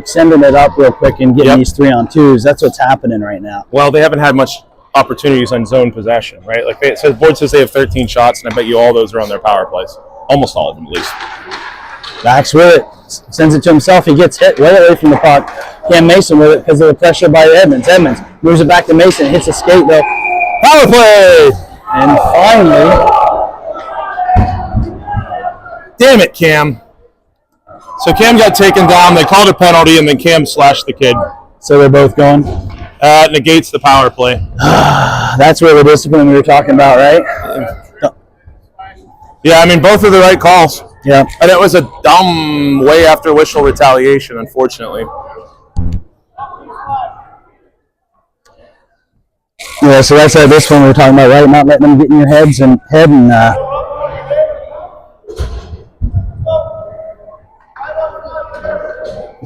sending it up real quick and getting these 3-on-2s. That's what's happening right now. Well, they haven't had much opportunities on zone possession, right? Like the board says they have 13 shots, and I bet you all those are on their power plays. Almost all of them, at least. Backs with it, sends it to himself. He gets hit right away from the puck. Cam Mason with it because of the pressure by Edmonds. Edmonds moves it back to Mason, hits a skate though. Power play! And finally, damn it, Cam. So Cam got taken down. They called a penalty, and then Cam slashed the kid. So they're both going? Negates the power play. That's where the discipline we were talking about, right? Yeah, I mean, both are the right calls. Yeah. And it was a dumb way after whistle retaliation, unfortunately. Yeah, so that's this one we were talking about, right? Not letting them get in your head and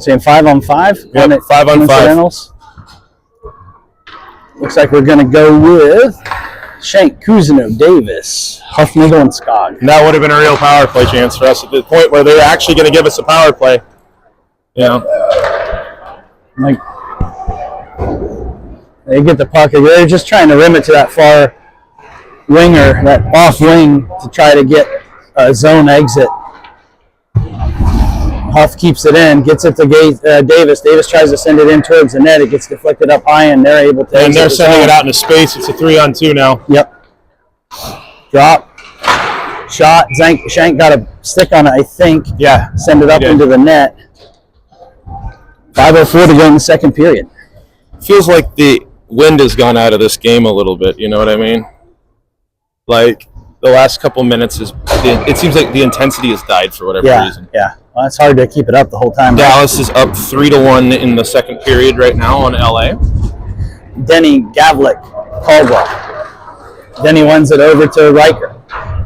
saying 5-on-5. Yep, 5-on-5. Looks like we're going to go with Shank, Cousineau, Davis, Huffnagel, and Skog. And that would have been a real power play chance for us at the point where they're actually going to give us a power play. Yeah. They get the puck. They're just trying to rim it to that far winger, that off wing, to try to get a zone exit. Huff keeps it in, gets it to Davis. Davis tries to send it in towards the net. It gets deflected up high, and they're able to. And they're sending it out into space. It's a 3-on-2 now. Yep. Drop. Shot. Shank got a stick on it, I think. Yeah. Send it up into the net. 5:04 to go in the second period. Feels like the wind has gone out of this game a little bit. You know what I mean? Like, the last couple minutes it seems like the intensity has died for whatever reason. Yeah. Well, it's hard to keep it up the whole time. Dallas is up 3-1 in the second period right now on LA. Denny, Gavlik, Caldwell. Denny wins it over to Riker.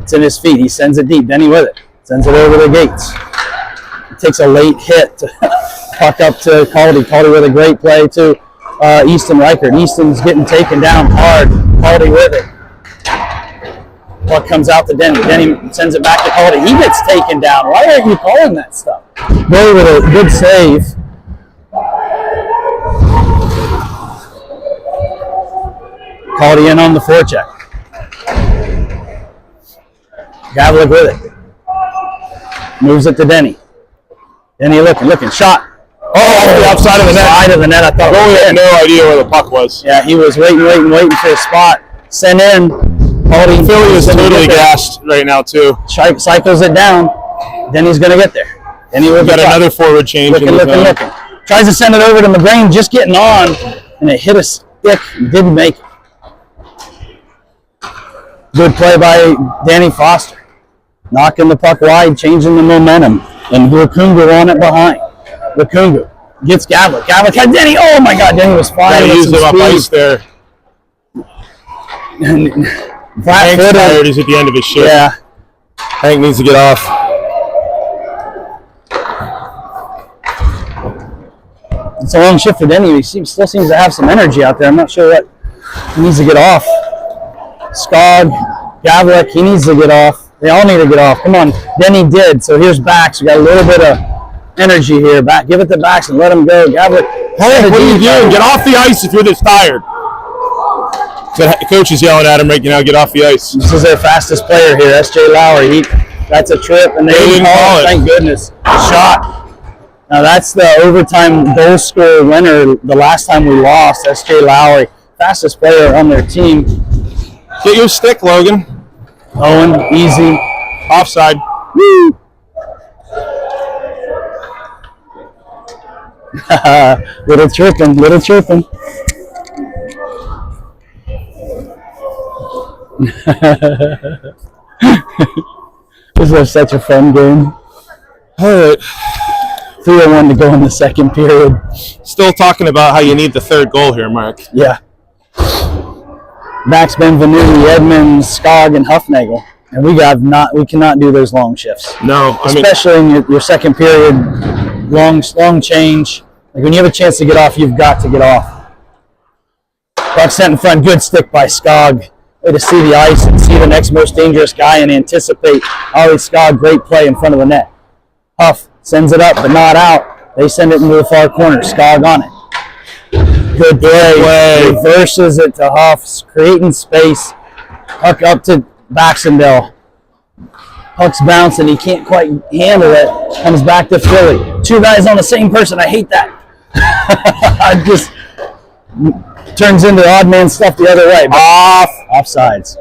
It's in his feet. He sends it deep. Denny with it. Sends it over to Gates. He takes a late hit to puck up to Caldy. Caldy with a great play to Easton Riker. And Easton's getting taken down hard. Caldy with it. Puck comes out to Denny. Denny sends it back to Caldy. He gets taken down. Why aren't you calling that stuff? Boy with a good save. Caldy in on the forecheck. Gavlik with it. Moves it to Denny. Denny looking. Shot. Oh, the outside of the net. Side of the net. I thought. We had no idea where the puck was. Yeah, he was waiting for a spot. Sent in. Caldy. Philly is totally gassed right now too. Cycles it down. Denny's going to get there. Denny will got another forward change. Looking. Tries to send it over to McGrain, just getting on, and it hit a stick. Didn't make it. Good play by Danny Foster. Knocking the puck wide, changing the momentum. And Lukungu on it behind. Lukungu gets Gavlik. Gavlik had Denny. Oh my God, Denny was flying. Got to use him up ice there. Hank's tired. He's at the end of his shift. Yeah. Hank needs to get off. It's a long shift for Denny. He still seems to have some energy out there. I'm not sure what he needs to get off. Skog, Gavlik, he needs to get off. They all need to get off. Come on. Denny did. So here's Bax. We got a little bit of energy here. Back, give it to Bax and let him go. Gavlik. Hey, what are you doing? Get off the ice if you're this tired. So the coach is yelling at him right now, get off the ice. This is their fastest player here, S.J. Lowry. That's a trip, and they didn't call it. Thank goodness. Shot. Now that's the overtime goal scorer winner the last time we lost, S.J. Lowry. Fastest player on their team. Get your stick, Logan. Owen, easy. Offside. Woo! Little chirping. This was such a fun game. All right. 3:01 to go in the second period. Still talking about how you need the third goal here, Mark. Yeah. Max Benvenuti, Edmonds, Skog, and Huffnagel. And we cannot do those long shifts. No. Especially in your second period, long change. Like when you have a chance to get off, you've got to get off. Puck sent in front, good stick by Skog. Way to see the ice and see the next most dangerous guy and anticipate. Ollie Skog, great play in front of the net. Huff sends it up, but not out. They send it into the far corner. Skog on it. Good play. Reverses it to Huff, creating space. Puck up to Baxendale. Puck's bouncing. He can't quite handle it. Comes back to Philly. Two guys on the same person. I hate that. Just turns into odd man stuff the other way. Offsides.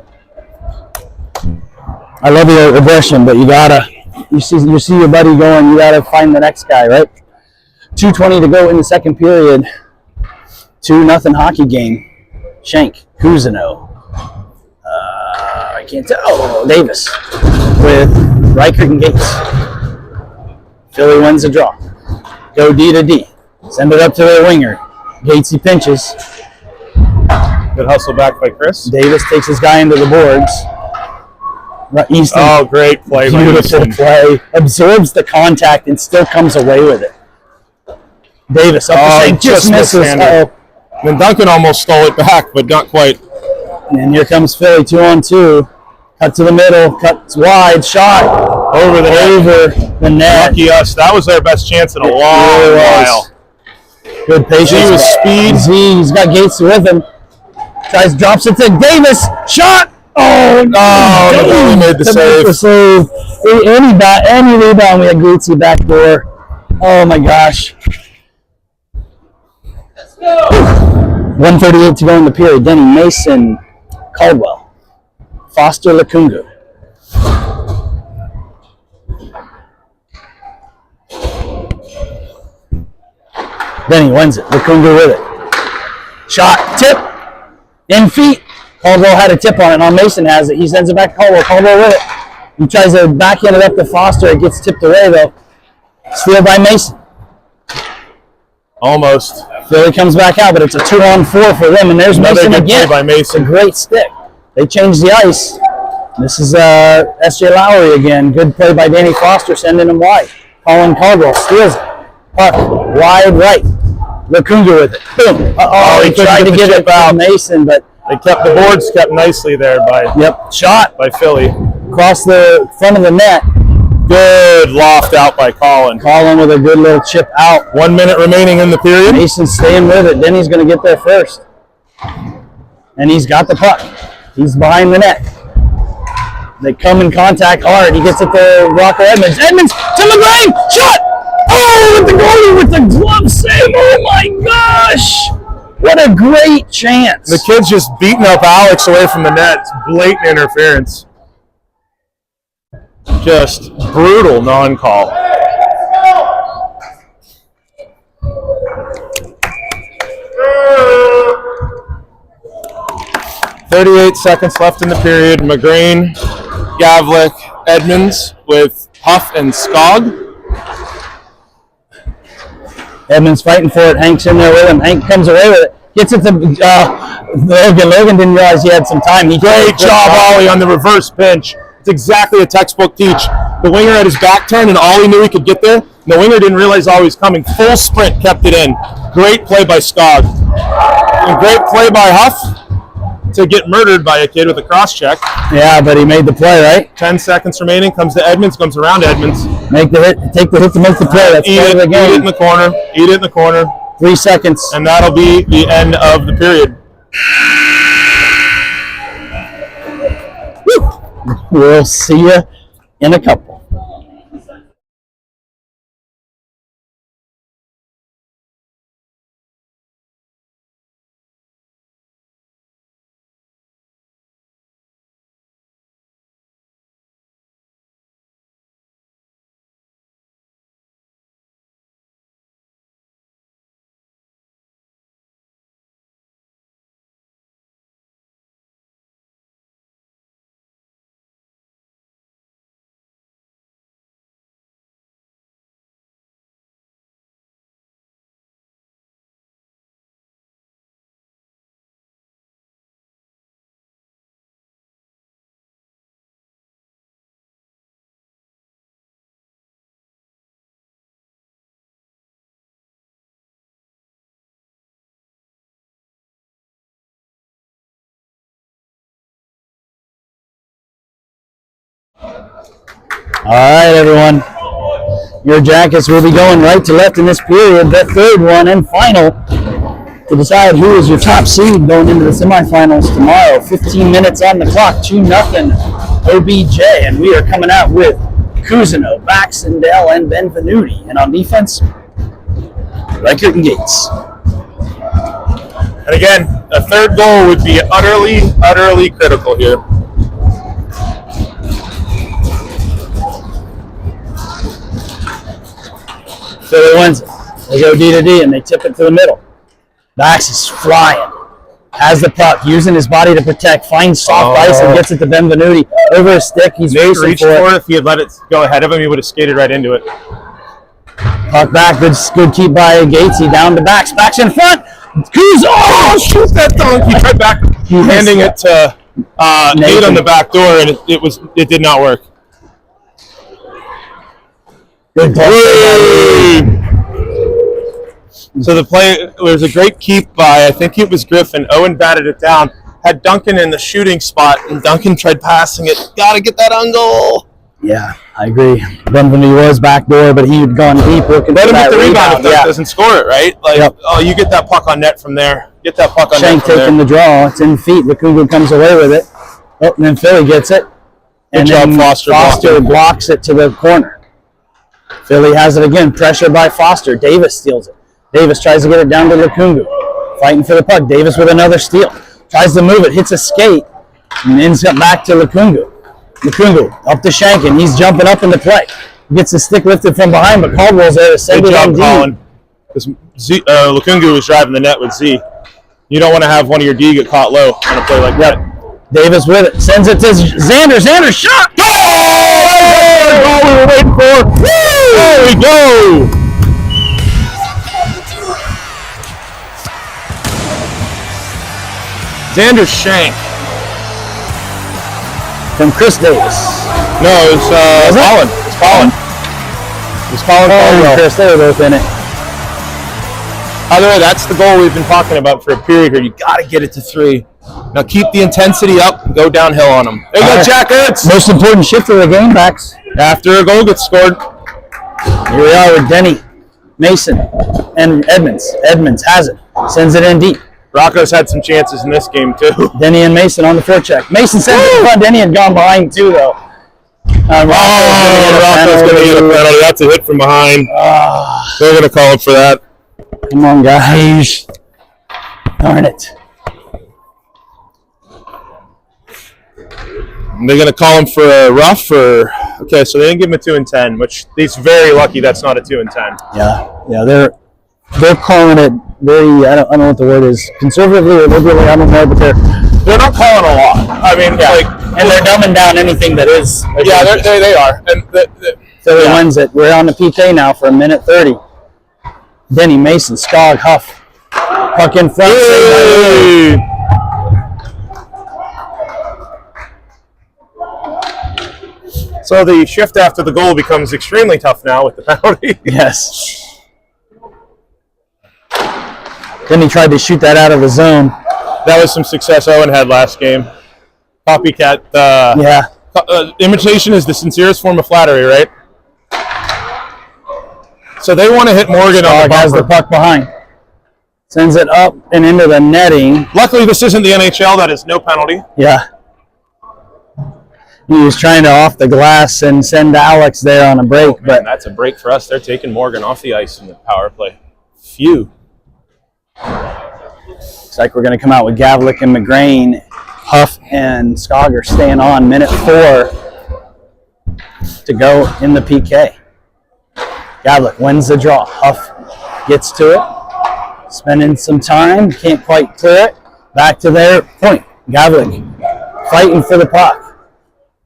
I love your aggression, but you see your buddy going. You gotta find the next guy, right? 2:20 to go in the second period. 2-0 hockey game. Schenk, Cousineau. I can't tell. Oh, Davis with Reichert and Gates. Philly wins the draw. Go D to D. Send it up to their winger. Gatesy pinches. Good hustle back by Chris. Davis takes his guy into the boards. Easton. Oh, great play. Beautiful play. Absorbs the contact and still comes away with it. Davis up the same, just misses. Then Duncan almost stole it back, but not quite. And here comes Philly, 2-on-2. Cut to the middle, cuts wide, shot over the net. Lucky us. That was their best chance in a long while. Good patience. Z with speed. He's got Gates with him. Drops it to Davis. Shot. Oh, he made the save. Any rebound, we had Gatesy backdoor. Oh my gosh. 1:38 to go in the period. Denny, Mason, Caldwell, Foster, Lukungu. Denny wins it. Lukungu with it. Shot, tip, in feet. Caldwell had a tip on it. Now Mason has it. He sends it back to Caldwell. Caldwell with it. He tries to backhand it up to Foster. It gets tipped away, though. Steal by Mason. Almost. Philly comes back out, but it's a 2-on-4 for them. And there's Another Mason good again. play by Mason. It's a great stick. They changed the ice. This is S.J. Lowry again. Good play by Danny Foster, sending him wide. Colin Caldwell steals it. Puck wide right. Lukunga with it. Boom. He couldn't tried get to the give chip it to Mason, but They kept the boards kept nicely there shot by Philly. across the front of the net. Good loft out by Colin. Colin with a good little chip out. 1 minute remaining in the period. Mason staying with it. Denny's going to get there first. And he's got the puck. He's behind the net. They come in contact hard. He gets it to Rocco Edmonds. Edmonds to McGrain. Shot! Oh, with the goalie with the glove save. Oh my gosh! What a great chance. The kid's just beating up Alex away from the net. It's blatant interference. Just brutal non-call. .38 seconds left in the period. McGrain, Gavlik, Edmonds with Huff and Skog. Edmonds fighting for it. Hank's in there with him. Hank comes away with it. Gets it to Logan. Logan didn't realize he had some time. Great job, Ollie, on the reverse pinch. It's exactly a textbook teach. The winger had his back turned, and Ollie knew he could get there. The winger didn't realize Ollie was coming. Full sprint, kept it in. Great play by Skog. And great play by Huff to get murdered by a kid with a cross check. Yeah, but he made the play, right? 10 seconds remaining. Comes to Edmonds. Comes around Edmonds. Make the hit. Take the hit to make the play. That's part of the Eat it in game. the corner. Eat it in the corner. 3 seconds. And that'll be the end of the period. We'll see you in a couple. All right, everyone. Your Jackets will be going right to left in this period, the third one and final, to decide who is your top seed going into the semifinals tomorrow. 15 minutes on the clock, 2-0 OBJ, and we are coming out with Cousineau, Baxendale, and Benvenuti. And on defense, Reichert and Gates. And again, a third goal would be utterly critical here. Philly wins it. They go D to D and they tip it to the middle. Bax is flying. Has the puck, using his body to protect, finds soft ice and gets it to Benvenuti. Over his stick, he's Nate racing reached for it. If he had let it go ahead of him, he would have skated right into it. Puck back, good keep by Gatesy, down to Bax. Bax in front. Kuz, oh, shoot that dunk. He tried back, handing it to Nate on the back door, and it did not work. Good play. So the play was a great keep by, I think it was Griffin. Owen batted it down, had Duncan in the shooting spot, and Duncan tried passing it. Got to get that on goal. Yeah, I agree. Benvenuti was back door, but he had gone deep looking Let for him that get the rebound if Duncan Yeah. doesn't score it, right? Like, Yep. oh, you get that puck on net from there. Get that puck on Shank net from taking there. the draw. It's in feet. Lukunga comes away with it. Oh, and then Philly gets it. And Good job, then Foster blocks it to the corner. Philly has it again. Pressure by Foster. Davis steals it. Davis tries to get it down to Lukunga. Fighting for the puck. Davis with another steal. Tries to move it. Hits a skate. And ends up back to Lukunga. Lukunga up to Shankin. He's jumping up into play. Gets his stick lifted from behind, but Caldwell's there to send Good it on job, D. Colin. Because Lukunga was driving the net with Z. You don't want to have one of your D get caught low on a play like that. Davis with it. Sends it to Xander. Xander shot. Goal! Goal we were waiting for. Woo! There we go. Xander Shank. From Chris Davis. No, it's Colin. It's Colin. It's Colin Caldwell. Chris, they were both in it. By the way, that's the goal we've been talking about for a period here. You got to get it to 3. Now keep the intensity up and go downhill on them. There you go, Jackets. Most important shift of the game, backs. After a goal gets scored. Here we are with Denny, Mason, and Edmonds. Edmonds has it. Sends it in deep. Rocco's had some chances in this game, too. Denny and Mason on the forecheck. Mason sends it in front. Denny had gone behind, too, though. Rocco's going to get a penalty. That's a hit from behind. They're going to call him for that. Come on, guys. Darn it. They're going to call him for a rough or... Okay, so they didn't give him a 2 and 10, which he's very lucky that's not a 2 and 10. Yeah, they're calling it very, I don't know what the word is, conservatively or liberally, I don't know, but They're not calling a lot. I mean, and they're dumbing down anything that is. Yeah, they are. And Philly wins it. We're on the PK now for 1:30. Denny, Mason, Skog, Huff. Puck in front. Hey! So the shift after the goal becomes extremely tough now with the penalty. Yes. Then he tried to shoot that out of the zone. That was some success Owen had last game. Copycat. Imitation is the sincerest form of flattery, right? So they want to hit Morgan on the bumper. Has the puck behind. Sends it up and into the netting. Luckily, this isn't the NHL. That is no penalty. Yeah. He was trying to off the glass and send Alex there on a break. But that's a break for us. They're taking Morgan off the ice in the power play. Phew. Looks like we're going to come out with Gavlik and McGrain. Huff and Skog are staying on. 1:04 to go in the PK. Gavlik wins the draw. Huff gets to it. Spending some time. Can't quite clear it. Back to their point. Gavlik fighting for the puck.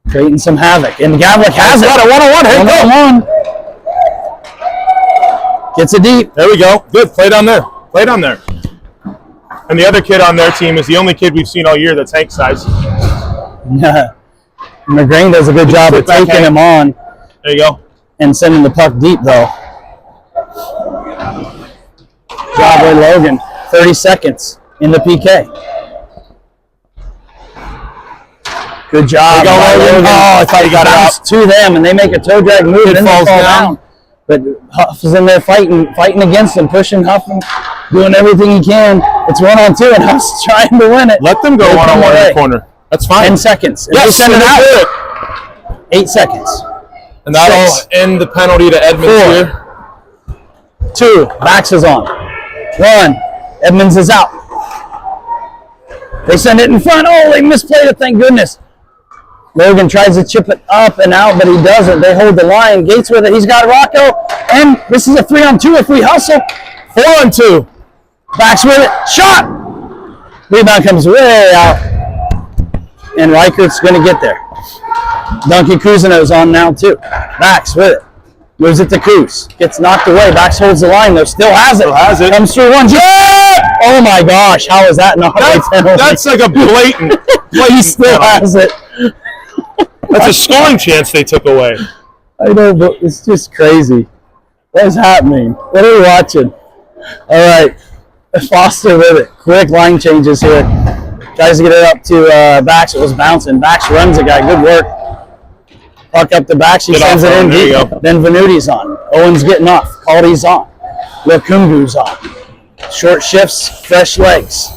Creating some havoc. And Gavlik has it. Got a one-on-one. Hey, one-on-one. Gets it deep. There we go. Good. Play down there. Play down there. And the other kid on their team is the only kid we've seen all year that's Hank size. McGrain does a good job of taking him on. There you go. And sending the puck deep, though. Job by Logan. 30 seconds in the PK. Good job. Logan. Oh, I thought he got out. To them, and they make a toe drag move. It falls down. But Huff is in there fighting against him, pushing Huff, doing everything he can. It's 1-on-2, and Huff's trying to win it. Let them go 1-on-1 in the corner. That's fine. 10 seconds. Yes, send it out. 8 seconds. And that'll end the penalty to Edmonds here. 2. Bax is on. 1. Edmonds is out. They send it in front. Oh, they misplayed it, thank goodness. Logan tries to chip it up and out, but he doesn't. They hold the line. Gates with it. He's got Rocco. And this is a 3-on-2 if we hustle. 4-on-2. Bax with it. Shot! Rebound comes way out. And Reichert's going to get there. Duncan Kuzino's on now, too. Bax with it. Moves it to Kuz. Gets knocked away. Bax holds the line, though. Still has it. Comes through one. Oh, my gosh. How is that not a penalty? That's like a blatant. He still has it. That's a scoring chance they took away. I know, but it's just crazy. What is happening? What are we watching? All right. Foster with it. Quick line changes here. Tries to get it up to Bax. It was bouncing. Bax runs it, guy. Good work. Puck up to Bax. He sends it in deep. Then Venuti's on. Owen's getting off. Caldy's on. Lukungu's on. Short shifts, fresh legs.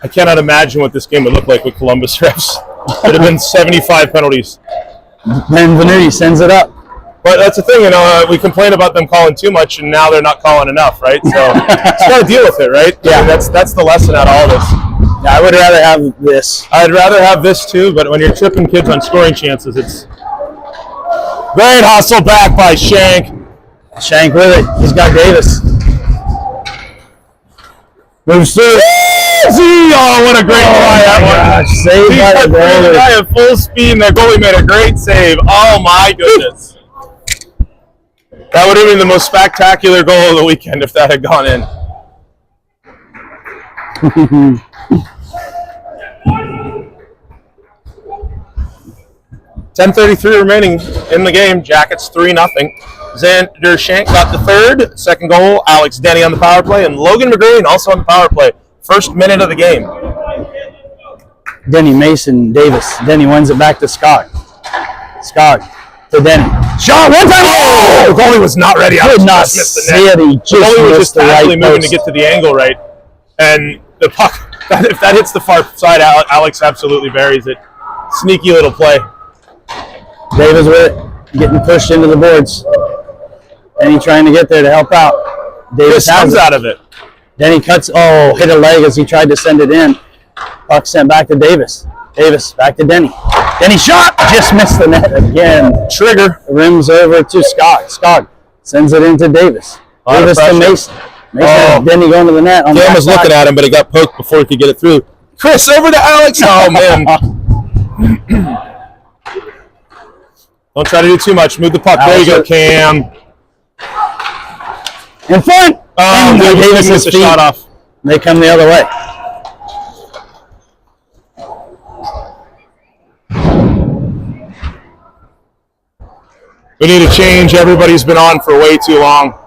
I cannot imagine what this game would look like with Columbus refs. It would have been 75 penalties. Then Venuti sends it up. But that's the thing, we complain about them calling too much, and now they're not calling enough, right? So just got to deal with it, right? Yeah. I mean, that's the lesson out of all this. Yeah, I would rather have this. I'd rather have this too, but when you're tripping kids on scoring chances, it's great hustle back by Shank. Shank with it. He's got Davis. Moves through. Oh, what a great try that one. Saved He by cut the through the goalie. guy at full speed, and the goalie made a great save. Oh, my goodness. That would have been the most spectacular goal of the weekend if that had gone in. $10:33 remaining in the game. Jackets 3-0. Xander Shank got the third. Second goal, Alex Denny on the power play, and Logan McGreen also on the power play. First minute of the game. Denny, Mason, Davis. Denny wins it back to Skog. Skog to Denny. Shot one time. Oh, the goalie was not ready. Could not Just missed the see net. it. He The goalie was just just missed the casually right moving to post. get to the angle right, and the puck. If that hits the far side, Alex absolutely buries it. Sneaky little play. Davis with it, getting pushed into the boards. Denny trying to get there to help out. Davis This has comes it. out of it. Then he cuts. Oh, hit a leg as he tried to send it in. Puck sent back to Davis. Davis back to Denny. Denny shot. Just missed the net again. Trigger. Rims over to Skog. Skog sends it into Davis. Lot of Davis to pressure. Mason. Mason. Oh. Denny going to the net. On the Cam was backside. looking at him, but he got poked before he could get it through. Chris, over to Alex. Oh, man. Don't try to do too much. Move the puck. There you go, Cam. In front. Oh, And Davis Davis's missed the feet. shot off. They come the other way. We need a change. Everybody's been on for way too long.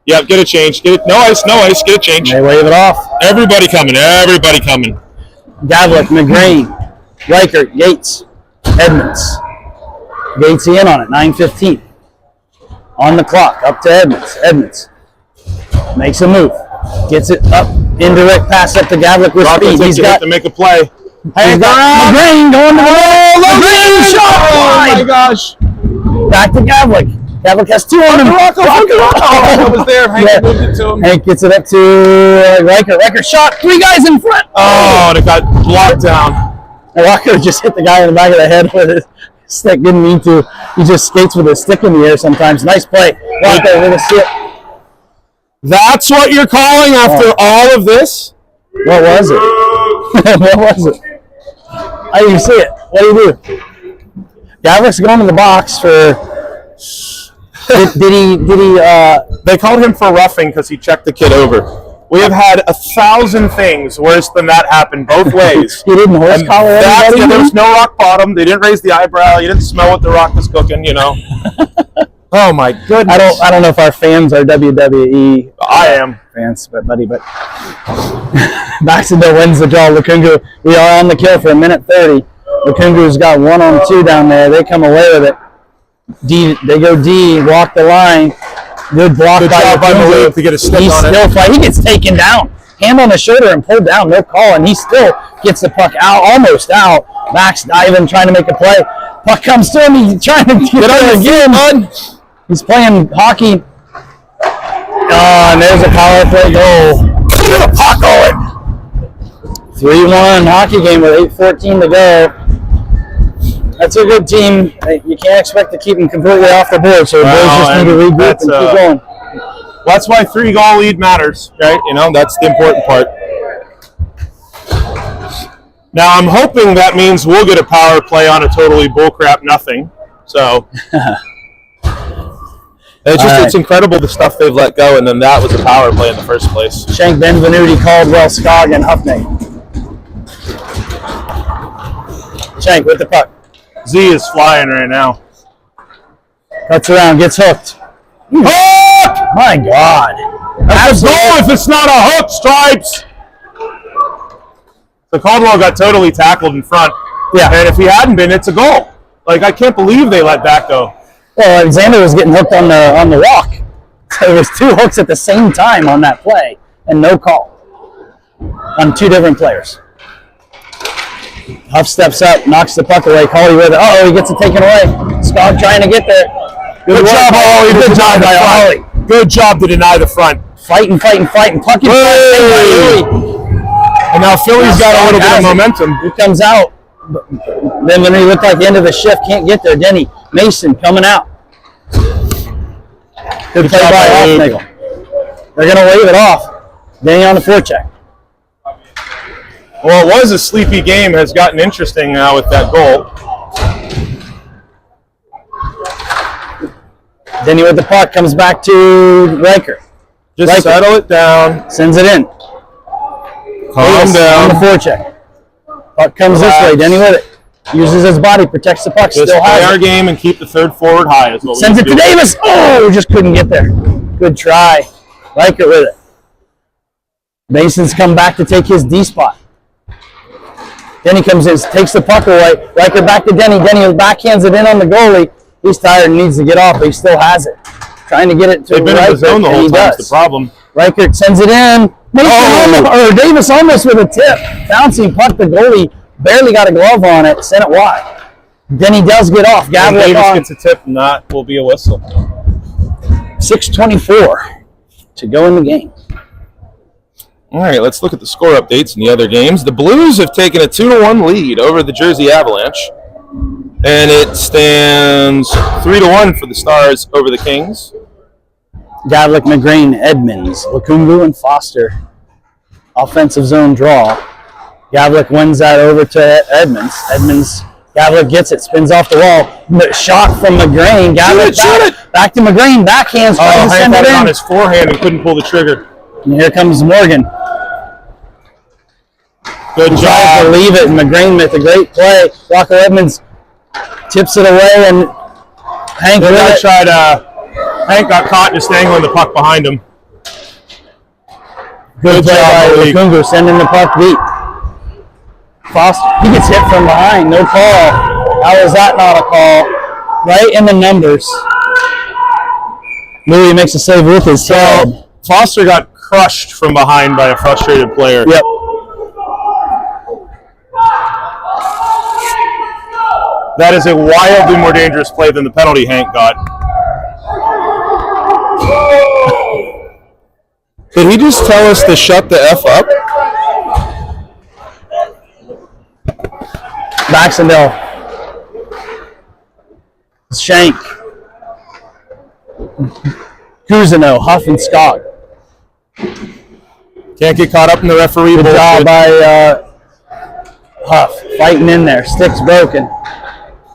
Yep, get a change. Get it. No ice, get a change. They wave it off. Everybody coming. Gavlik, McGrain, Reichert, Gates, Edmonds. Gates in on it, 9:15. On the clock, up to Edmonds. Edmonds makes a move. Gets it up, indirect pass up to Gavlik with Rockets speed. He's got to make a play. McGrain going to the wall. McGrain shot Oh my wide. gosh. Back to Gavlik. Gavlik has two on him. Rocco. That was there. Hank moved it to him. Hank gets it up to Reichert. Reichert shot. Three guys in front. Oh, and it got blocked down. Rocco just hit the guy in the back of the head with his stick. Didn't mean to. He just skates with his stick in the air sometimes. Nice play. Rocco with a stick. That's what you're calling after all of this? What was it? What was it? I didn't see it. What do you do? Gavlik's going to the box for. Did he? They called him for roughing because he checked the kid over. We have had 1,000 things worse than that happen both ways. He didn't horse And collar that's, anybody? there was no rock bottom. They didn't raise the eyebrow. You didn't smell what the rock was cooking, you know. Oh my goodness. I don't know if our fans are WWE I am. fans, but Baxendale wins the draw. Lukungu, we are on the kill for 1:30. Lukungu's got 1-on-2 down there. They come away with it. They go D, walk the line. Good block Good by job by Lukungu. Malik to get a stick He's on it. still fighting. He gets taken down. Hand on the shoulder and pulled down. No call, and he still gets the puck out, almost out. Max diving, trying to make a play. Puck comes to him. He's trying to get on again. He's playing hockey. Oh, and there's a power play goal. Look at the puck going. 3-1 hockey game with 8:14 to go. That's a good team. You can't expect to keep them completely off the board, so the boys just need to regroup and keep going. Well, that's why 3-goal lead matters, right? You know, that's the important part. Now, I'm hoping that means we'll get a power play on a totally bullcrap nothing. So, it's incredible the stuff they've let go, and then that was a power play in the first place. Shank, Benvenuti, Caldwell, Skog, and Huffney. Shank with the puck. Z is flying right now. Cuts around, gets hooked. Hook! My God. That's a goal if it's not a hook, Stripes! So Caldwell got totally tackled in front. Yeah. And if he hadn't been, it's a goal. Like, I can't believe they let that go. Well, Alexander was getting hooked on the walk. So there was two hooks at the same time on that play, and no call on two different players. Huff steps up, knocks the puck away. Coley with it. Oh, he gets it taken away. Skog trying to get there. Good job, Ollie. Good job by Ollie. Good job to deny the front. Fighting. Puck in front. And now Philly's got a little bit of momentum. He comes out. Then when he looked like the end of the shift, can't get there. Denny Mason coming out. Good play by Hoffnagel. They're going to wave it off. Denny on the forecheck. Well, it was a sleepy game. Has gotten interesting now with that goal. Denny with the puck comes back to Riker. Just Riker settle it down. sends it in. Calm On the down. forecheck. Puck comes this way. Denny with it. Uses his body, protects the puck, Just still play has our it. game and keep the third forward high. Is what Sends we it to do. Davis. Oh, just couldn't get there. Good try. Riker with it. Mason's come back to take his D spot. Denny comes in, takes the puck away. Riker back to Denny. Denny backhands it in on the goalie. He's tired and needs to get off, but he still has it. Trying to get it to They've been in Riker, the zone the and whole he time. does. That's the problem. Reichert sends it in. Mason Davis almost with a tip. Bouncing puck. The goalie barely got a glove on it. Sent it wide. Then he does get off. When Gavlik Davis on. gets a tip, and that will be a whistle. 6:24 to go in the game. All right, let's look at the score updates in the other games. The Blues have taken a 2-1 lead over the Jersey Avalanche, and it stands 3-1 for the Stars over the Kings. Gavlik, McGrain, Edmonds, Lukungu, and Foster. Offensive zone draw. Gavlik wins that over to Edmonds. Gavlik gets it, spins off the wall. Shot from McGrain. Gavlik shoot it! back to McGrain. Backhands. trying to Hank send had it it in. on his forehand and couldn't pull the trigger. And here comes Morgan. Good Tries to job. leave it, and McGrain with a great play. Walker Edmonds tips it away, and Hank with it. Hank got caught just angling the puck behind him. Good play job, by Malik. Lukungu, sending the puck deep. Foster, he gets hit from behind. No call. How is that not a call? Right in the numbers. Louis makes a save with his head. Foster got crushed from behind by a frustrated player. Yep. That is a wildly more dangerous play than the penalty Hank got. Did he just tell us to shut the F up? Baxendale. Shank. Cousineau, Huff, and Scott. Can't get caught up in the referee Good job bullshit. by Huff, fighting in there. Stick's broken.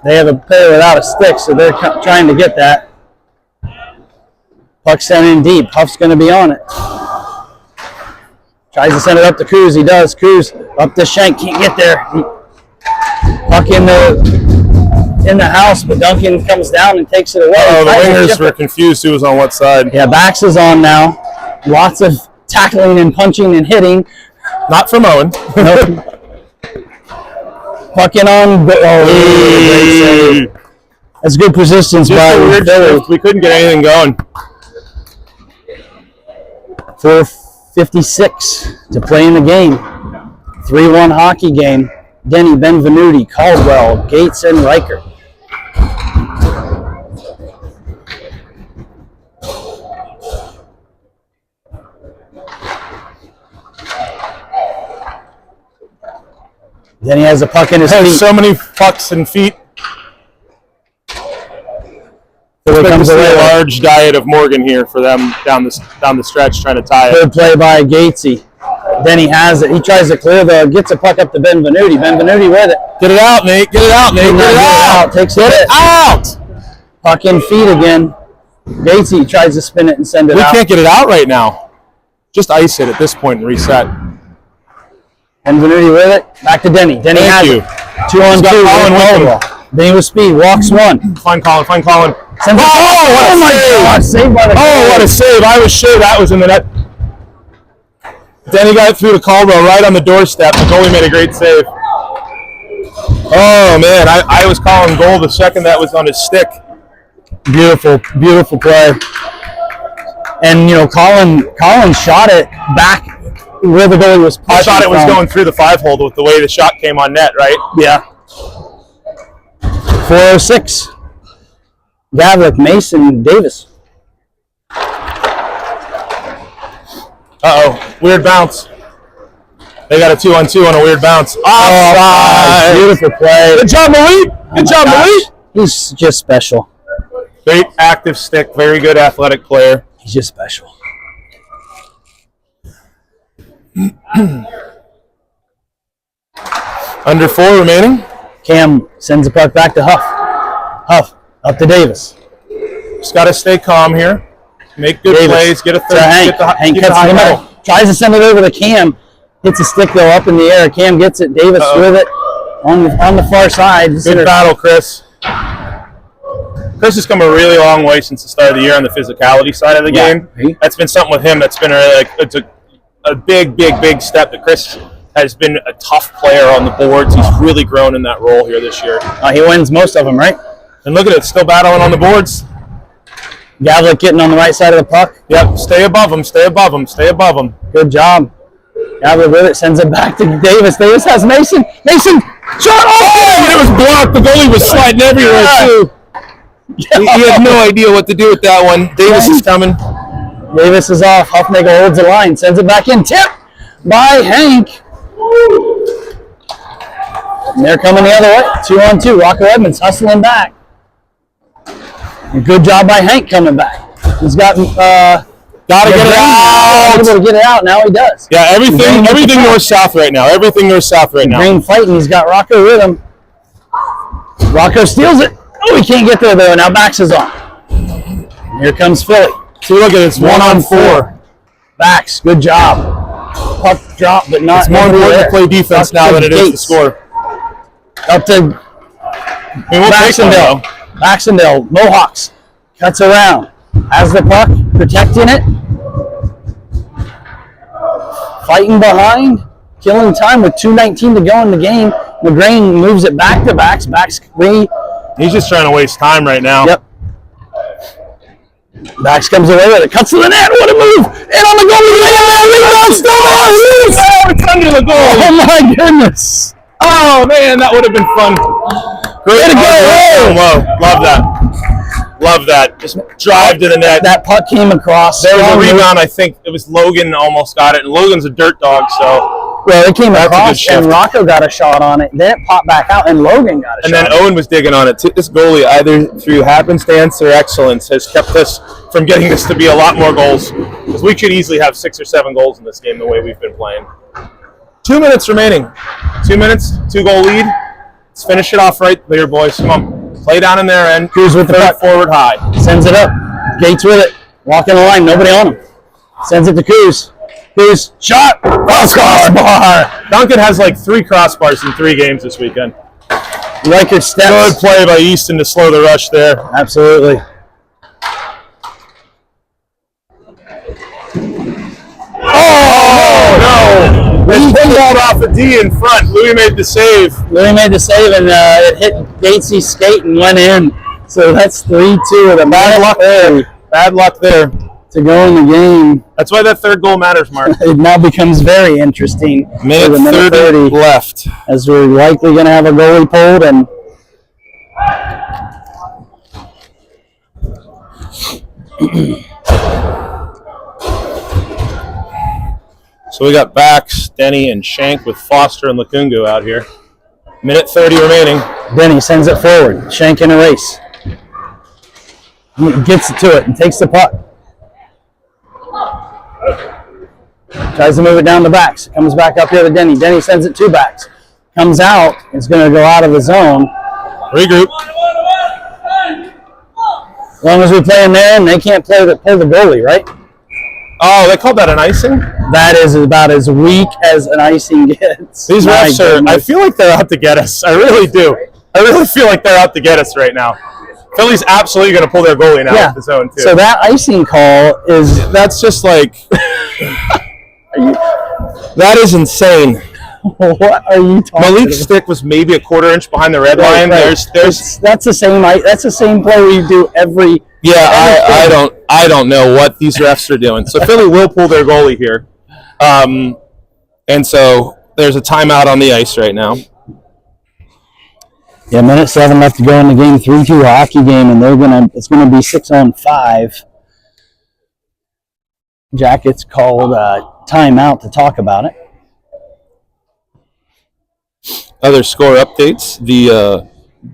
They have a player without a stick, so they're trying to get that. Puck sent in deep. Huff's going to be on it. Tries to send it up to Cruz. He does. Cruz up to Shank. Can't get there. Puck in the house, but Duncan comes down and takes it away. Oh, the Tries to wingers chip were it. confused who was on what side. Yeah, Bax is on now. Lots of tackling and punching and hitting. Not from Owen. Nope. Puck in on. Great save. That's good persistence Just by a weird Philly. shift. We couldn't get anything going. 4:56 to play in the game. 3-1 hockey game. Denny, Benvenuti, Caldwell, Gates, and Riker. Denny has the puck in his feet. So many pucks and feet. Philly Comes comes away. a large diet of Morgan here for them down the stretch trying to tie it. Good play by Gatesy. Denny has it. He tries to clear gets a puck up to Benvenuti. Benvenuti with it. Get it out, Nate. Get it out, Nate. Get it out. Takes it Out. Puck in feet again. Gatesy tries to spin it and send it We out. can't get it out right now. Just ice it at this point and reset. Benvenuti with it. Back to Denny. Denny Thank has you. it. 2-on-2. got Colin with him. Caldwell. Denny with speed. Walks one. Find Colin. Find Colin. Sends it. Oh, my God. Saved by the Oh, what a save. I was sure that was in the net. Denny got it through to Caldwell right on the doorstep. The goalie made a great save. Oh, man. I was calling goal the second that was on his stick. Beautiful, beautiful play. And, Colin shot it back where the goalie was I pushing thought it was from. going through the 5-hole with the way the shot came on net, right? Yeah. 4:06. Gavlik, Mason, Davis. Uh-oh. Weird bounce. They got a 2-on-2 on a weird bounce. Offside. Beautiful play. Good job, Malik. Good job, Malik. He's just special. Great active stick. Very good athletic player. He's just special. Under 4 remaining. Cam sends the puck back to Huff. Huff up to Davis. Just got to stay calm here. Make good Davis plays. Get a third. to Hank. Hank keep the cuts high to the ball. middle. Tries to send it over to Cam. Hits a stick though up in the air. Cam gets it. Davis with it on the far side. Good battle, Chris. Chris has come a really long way since the start of the year on the physicality side of the game. That's been something with him that's been it's a big step. That Chris has been a tough player on the boards. He's really grown in that role here this year. He wins most of them, right? And look at it, still battling on the boards. Gavlik getting on the right side of the puck. Yep, stay above him, stay above him, stay above him. Good job. Gavlik with it, sends it back to Davis. Davis has Mason. Mason, shot! Oh, it was blocked. The goalie was sliding everywhere, too. He had no idea what to do with that one. Davis is coming. Davis is off. Huffnagel holds the line, sends it back in. Tip by Hank. And they're coming the other way. 2-on-2. Rocco Edmonds hustling back. And good job by Hank coming back. He's got Gotta get it out. Able to get it out. Now he does. Yeah, everything north-south right now. Everything north-south right now. Green fighting. He's got Rocco with him. Rocco steals it. Oh, he can't get there though. Now Bax is on. Here comes Philly. See, look at it. It's 1-on-4. Bax, good job. Puck drop, but not. It's more important to play defense now than it is to score. Up to Baxendale. Baxendale, Mohawks. Cuts around. Has the puck, protecting it. Fighting behind. Killing time with 2:19 to go in the game. McGrain moves it back to Bax. Bax He's just trying to waste time right now. Yep. Bax comes away with it. Cuts to the net. What a move! And on the goal. It's under the goal. Oh my goodness. Oh man, that would have been fun. Great to go. Love that. Love that. Just drive to the net. That puck came across. There was a rebound. I think it was Logan almost got it, and Logan's a dirt dog, so. Well, it came across, and Rocco got a shot on it. Then it popped back out, and Logan got a shot. And then Owen was digging on it. This goalie, either through happenstance or excellence, has kept us from getting this to be a lot more goals. Because we could easily have 6 or 7 goals in this game the way we've been playing. 2 minutes remaining. 2 minutes, 2-goal lead. Let's finish it off right there, boys. Come on. Play down in their end. Cruz with the puck. Forward high. Sends it up. Gates with it. Walking the line. Nobody on him. Sends it to Cruz. Cruz. Shot. Crossbar. Duncan has like 3 crossbars in 3 games this weekend. Riker steps. Good play by Easton to slow the rush there. Absolutely. Oh, no. It's pulled off a D in front. Louis made the save. Louis made the save, and it hit Gates's skate and went in. So that's 3-2 with a Bad luck there. Bad luck there. To go in the game. That's why that 3rd goal matters, Mark. It now becomes very interesting. Minute 30 left. As we're likely going to have a goalie pulled, and so we got Bax, Denny, and Shank with Foster and Lacungo out here. Minute 30 remaining. Denny sends it forward. Shank in a race. He gets to it and takes the puck. Tries to move it down to Bax. Comes back up here to Denny. Denny sends it to Bax. Comes out. It's going to go out of the zone. Regroup. As long as we play in there, and they can't pull the goalie, right? Oh, they called that an icing? That is about as weak as an icing gets. These refs are, I feel like they're out to get us. I really do. I really feel like they're out to get us right now. Philly's absolutely going to pull their goalie now with the zone, too. So that icing call is... That's just like... that is insane. What are you talking about? Malik's stick was maybe a 1/4 inch behind the red line. Right. That's the same play we do every... Yeah, I don't know what these refs are doing. So Philly will pull their goalie here. And so there's a timeout on the ice right now. Yeah, minute 7 left to go in the game. 3-2 hockey game, and it's gonna be 6-on-5. Jackets called timeout to talk about it. Other score updates: the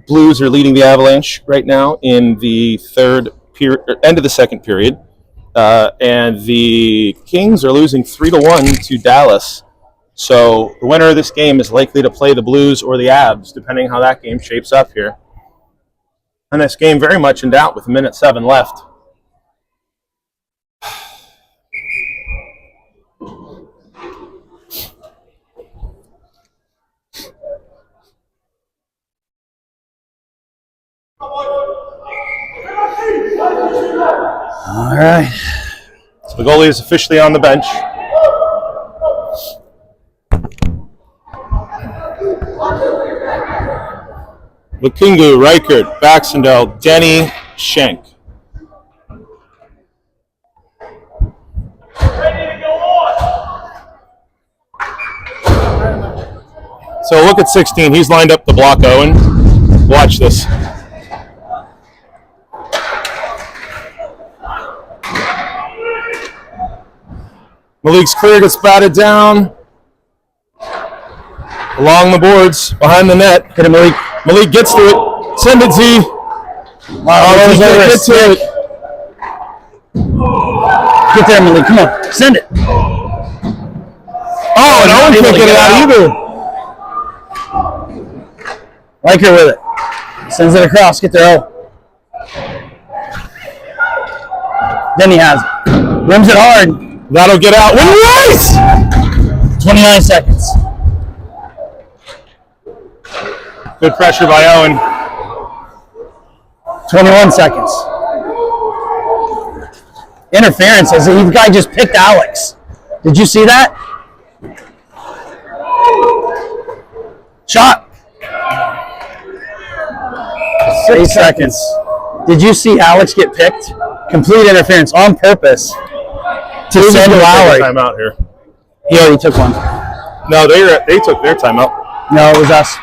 Blues are leading the Avalanche right now in the end of the second period, and the Kings are losing 3-1 to Dallas So the winner of this game is likely to play the Blues or the Avs, depending how that game shapes up here. And this game very much in doubt with 1:07 left. All right. So the goalie is officially on the bench. Lukungu, Reichert, Baxendale, Denny, Schenk. So look at 16. He's lined up to block Owen. Watch this. Malik's clear, gets batted down. Along the boards, behind the net. Get him, Malik. Malik gets to it. Send it, Z. Wow, He can't get to it. Get there, Malik. Come on. Send it. Oh, and Owen can't get it out either. Riker with it. Sends it across. Get there, O. Then he has it. Rims it hard. That'll get out. Win race! 29 seconds. Good pressure by Owen. 21 seconds. Interference. As the guy just picked Alex. Did you see that? Shot. 8 seconds. Did you see Alex get picked? Complete interference on purpose to send Lowry. Timeout here. He already took one. No, they took their timeout. No, it was us.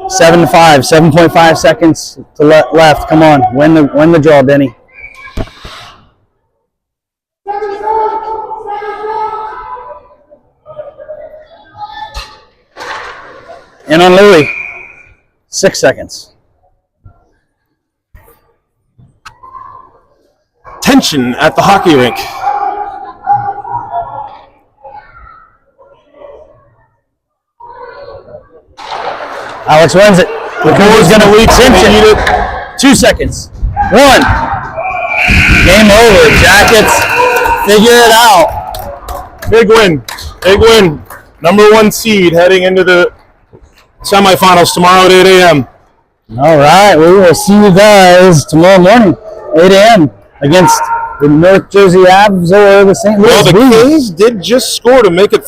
7-5. 7.5 seconds to left. Come on, win the draw, Denny. In on Louis. 6 seconds. Tension at the hockey rink. Alex wins it. Lukungu's going to lead it. 2 seconds. 1. Game over. Jackets figure it out. Big win. Big win. Number 1 seed heading into the semifinals tomorrow at 8 a.m. All right. We will see you guys tomorrow morning, 8 a.m. against the North Jersey Avs or the St. Louis Well, the Blues. Kings did just score to make it